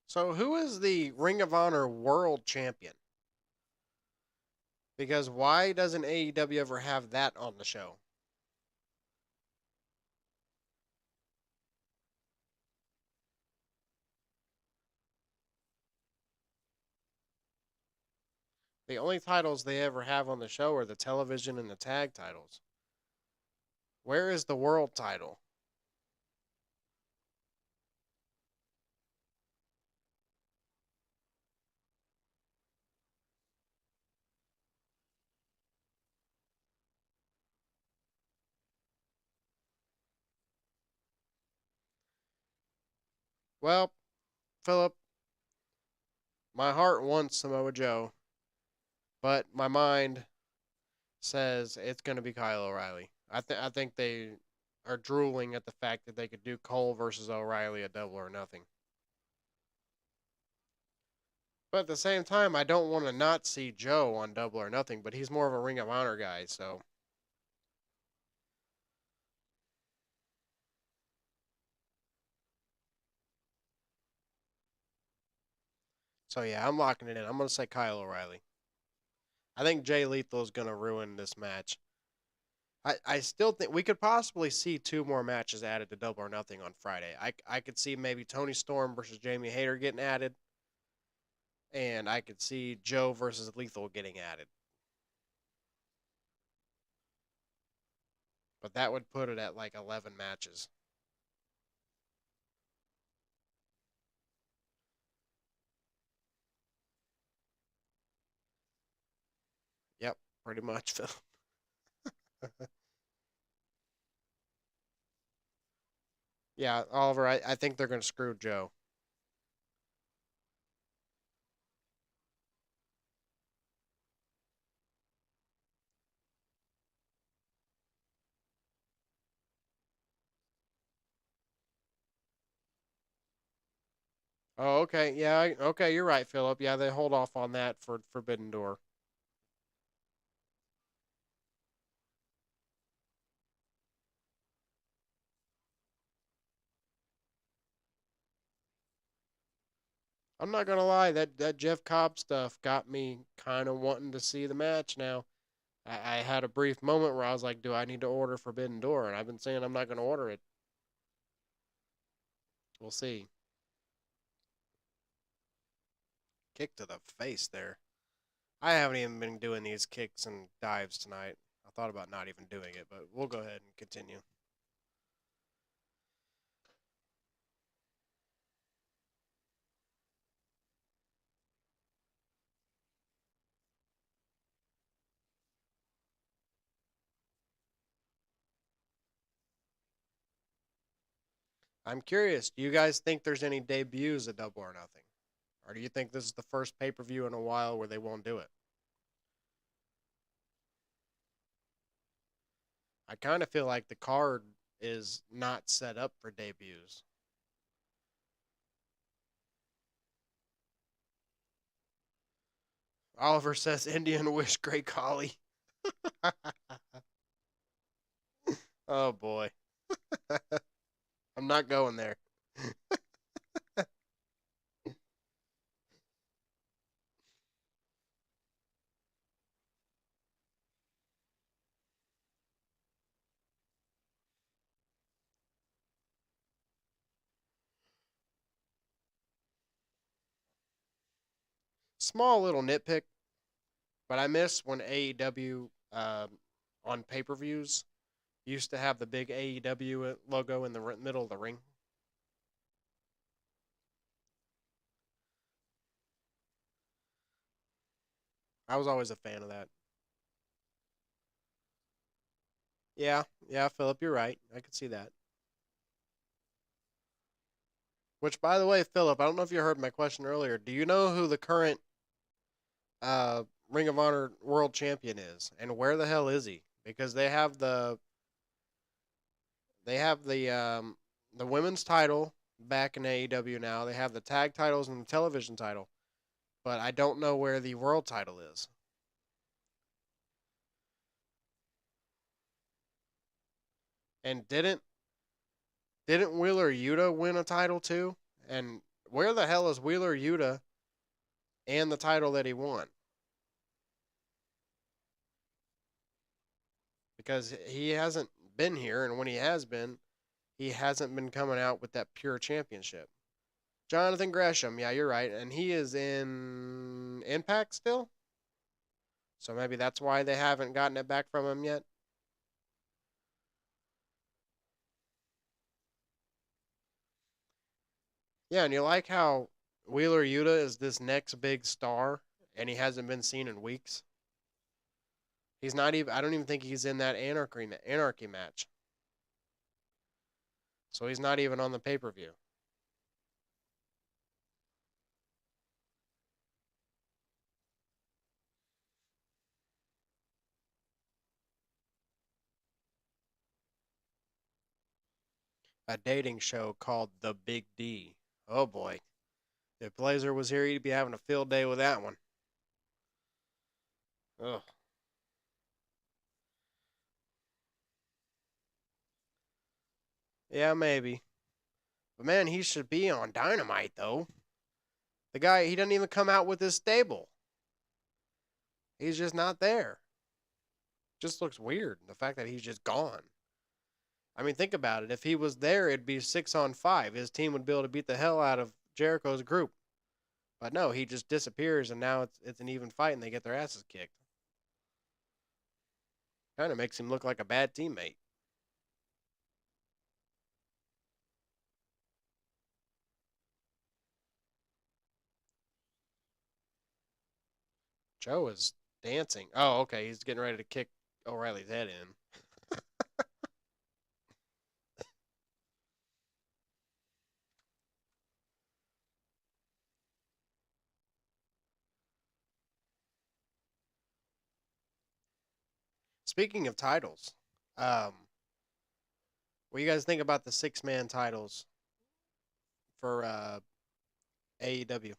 Speaker 2: So, who is the Ring of Honor World Champion? Because why doesn't AEW ever have that on the show? The only titles they ever have on the show are the television and the tag titles. Where is the world title? Well, Philip, my heart wants Samoa Joe, but my mind says it's going to be Kyle O'Reilly. I think they are drooling at the fact that they could do Cole versus O'Reilly a double or nothing. But at the same time, I don't want to not see Joe on double or nothing, but he's more of a Ring of Honor guy, so yeah, I'm locking it in. I'm going to say Kyle O'Reilly. I think Jay Lethal is going to ruin this match. I still think we could possibly see two more matches added to Double or Nothing on Friday. I could see maybe Tony Storm versus Jamie Hayter getting added, and I could see Joe versus Lethal getting added. But that would put it at like 11 matches. Yep, pretty much, Phil. Yeah, Oliver, I think they're going to screw Joe. Oh, okay. Yeah, okay, you're right, Philip. Yeah, they hold off on that for Forbidden Door. I'm not gonna lie, that Jeff Cobb stuff got me kind of wanting to see the match now. I had a brief moment where I was like, do I need to order Forbidden Door? And I've been saying I'm not going to order it. We'll see. Kick to the face there. I haven't even been doing these kicks and dives tonight. I thought about not even doing it, but we'll go ahead and continue. I'm curious, do you guys think there's any debuts at Double or Nothing? Or do you think this is the first pay per view in a while where they won't do it? I kind of feel like the card is not set up for debuts. Oliver says Indian Wish Great Collie. Oh boy. I'm not going there. Small little nitpick, but I miss when AEW on pay-per-views used to have the big AEW logo in the middle of the ring. I was always a fan of that. Yeah, yeah, Philip, you're right. I could see that. Which, by the way, Philip, I don't know if you heard my question earlier. Do you know who the current Ring of Honor World Champion is, and where the hell is he? Because they have the women's title back in AEW now. They have the tag titles and the television title, but I don't know where the world title is. And didn't Wheeler Yuta win a title too? And where the hell is Wheeler Yuta and the title that he won? Because he hasn't been here, and when he has been, he hasn't been coming out with that pure championship. Jonathan Gresham, yeah, you're right, and he is in Impact still. So maybe that's why they haven't gotten it back from him yet. Yeah, and you like how Wheeler Yuta is this next big star, and he hasn't been seen in weeks. He's not even. I don't even think he's in that Anarchy match. So he's not even on the pay per view. A dating show called The Big D. Oh boy. If Blazer was here, he'd be having a field day with that one. Ugh. Yeah, maybe. But man, he should be on Dynamite, though. The guy, he doesn't even come out with his stable. He's just not there. Just looks weird. The fact that he's just gone. I mean, think about it. If he was there, it'd be 6-on-5. His team would be able to beat the hell out of Jericho's group. But no, he just disappears, and now it's an even fight, and they get their asses kicked. Kind of makes him look like a bad teammate. Joe is dancing. Oh, okay. He's getting ready to kick O'Reilly's head in. Speaking of titles, what do you guys think about the 6-man titles for AEW?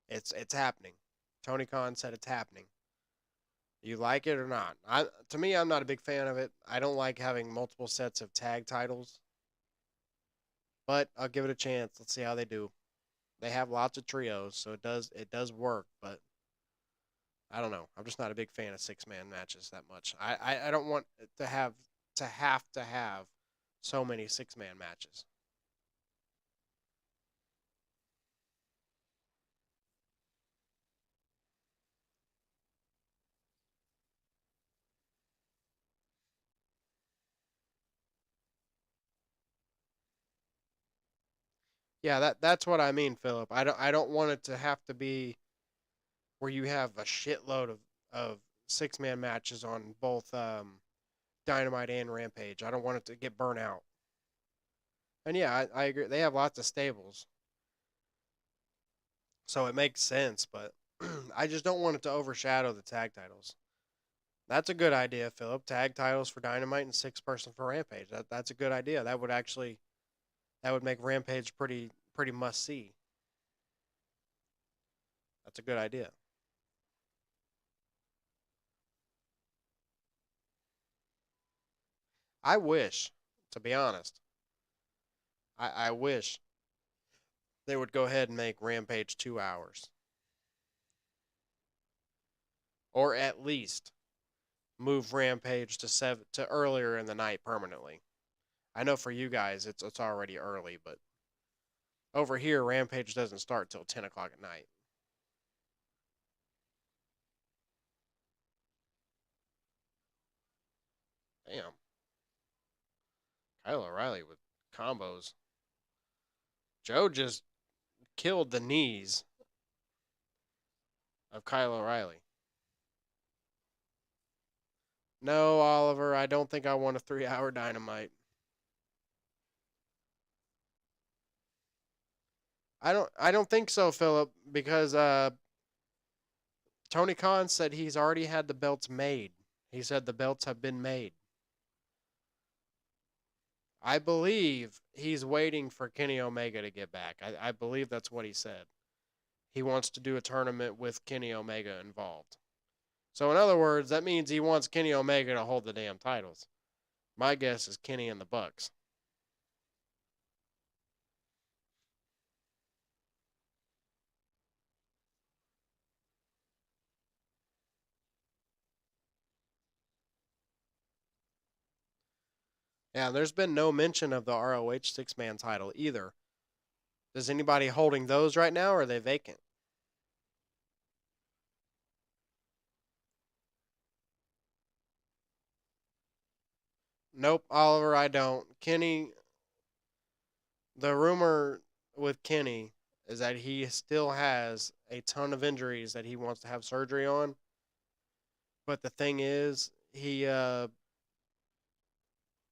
Speaker 2: It's happening. Tony Khan said it's happening. You like it or not? To me, I'm not a big fan of it. I don't like having multiple sets of tag titles, but I'll give it a chance. Let's see how they do. They have lots of trios, so it does work, but I don't know. I'm just not a big fan of 6-man matches that much. I don't want to have so many 6-man matches. Yeah, that's what I mean, Philip. I don't want it to have to be where you have a shitload of 6-man matches on both Dynamite and Rampage. I don't want it to get burnt out. And yeah, I agree. They have lots of stables, so it makes sense. But I just don't want it to overshadow the tag titles. That's a good idea, Philip. Tag titles for Dynamite and 6-person for Rampage. That's a good idea. That would make Rampage pretty must see. That's a good idea. I wish, to be honest, I wish they would go ahead and make Rampage 2 hours, or at least move Rampage to earlier in the night permanently. I know for you guys it's already early, but over here Rampage doesn't start till 10 o'clock at night. Damn. Kyle O'Reilly with combos. Joe just killed the knees of Kyle O'Reilly. No, Oliver, I don't think I want a 3-hour Dynamite. I don't think so, Philip, because Tony Khan said he's already had the belts made. He said the belts have been made. I believe he's waiting for Kenny Omega to get back. I believe that's what he said. He wants to do a tournament with Kenny Omega involved. So in other words, that means he wants Kenny Omega to hold the damn titles. My guess is Kenny and the Bucks. Yeah, there's been no mention of the ROH six-man title either. Is anybody holding those right now, or are they vacant? Nope, Oliver, I don't. Kenny, the rumor with Kenny is that he still has a ton of injuries that he wants to have surgery on. But the thing is, he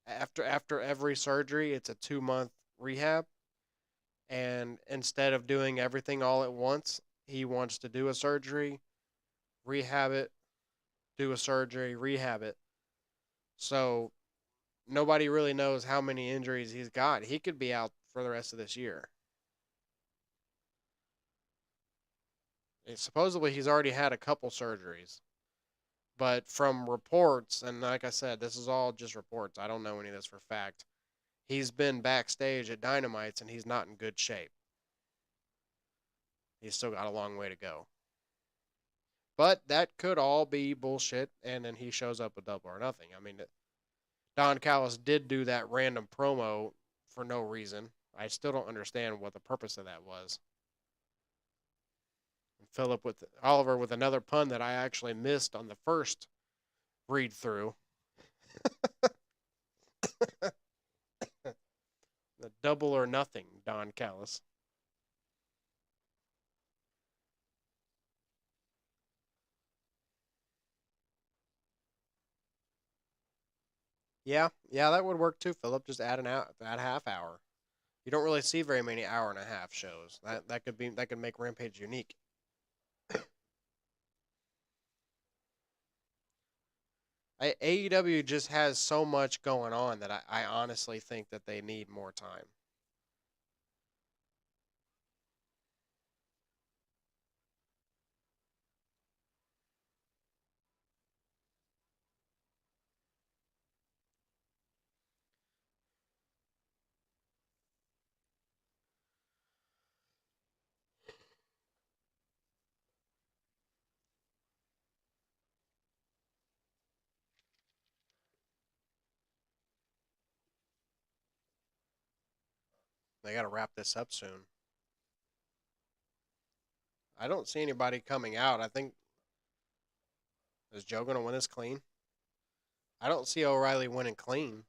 Speaker 2: after every surgery, it's a 2-month rehab, and instead of doing everything all at once, he wants to do a surgery, rehab it, do a surgery, rehab it. So nobody really knows how many injuries he's got. He could be out for the rest of this year. Supposedly he's already had a couple surgeries. But from reports, and like I said, this is all just reports. I don't know any of this for fact. He's been backstage at Dynamites and he's not in good shape. He's still got a long way to go. But that could all be bullshit, and then he shows up with Double or Nothing. I mean, Don Callis did do that random promo for no reason. I still don't understand what the purpose of that was. Philip with Oliver with another pun that I actually missed on the first read through. The Double or Nothing, Don Callis. Yeah, that would work too, Philip. Just add add a half hour. You don't really see very many hour and a half shows. That could make Rampage unique. AEW just has so much going on that I honestly think that they need more time. They got to wrap this up soon. I don't see anybody coming out. I think is Joe going to win this clean? I don't see O'Reilly winning clean.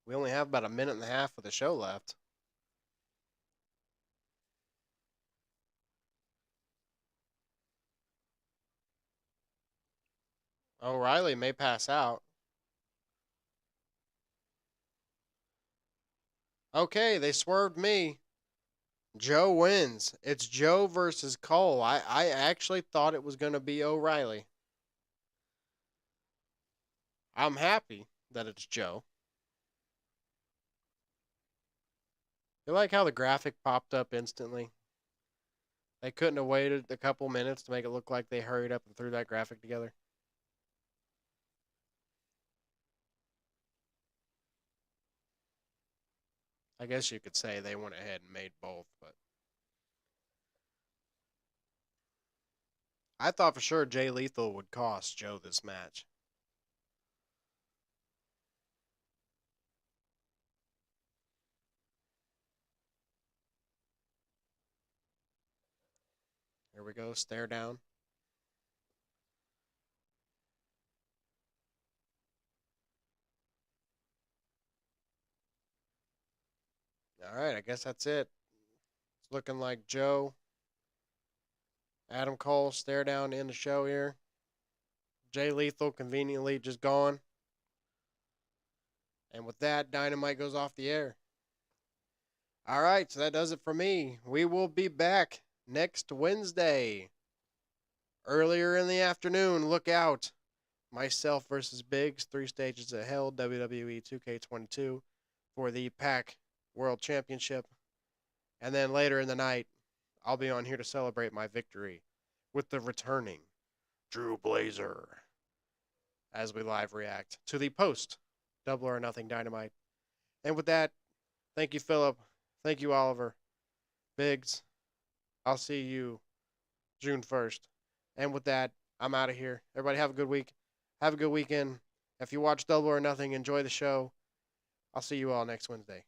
Speaker 2: We only have about a minute and a half of the show left. O'Reilly may pass out. Okay, they swerved me. Joe wins. It's Joe versus Cole. I actually thought it was going to be O'Reilly. I'm happy that it's Joe. You like how the graphic popped up instantly? They couldn't have waited a couple minutes to make it look like they hurried up and threw that graphic together. I guess you could say they went ahead and made both, but I thought for sure Jay Lethal would cost Joe this match. Here we go, stare down. All right, I guess that's it. It's looking like Joe, Adam Cole stare down to end the show here. Jay Lethal conveniently just gone. And with that, Dynamite goes off the air. All right, so that does it for me. We will be back next Wednesday. Earlier in the afternoon, look out. Myself versus Biggs, 3 Stages of Hell, WWE 2K22 for the PAC World Championship. And then later in the night, I'll be on here to celebrate my victory with the returning Drew Blazer as we live react to the post Double or Nothing Dynamite. And with that, thank you, Philip. Thank you, Oliver. Biggs, I'll see you June 1st. And with that, I'm out of here. Everybody have a good week. Have a good weekend. If you watch Double or Nothing, enjoy the show. I'll see you all next Wednesday.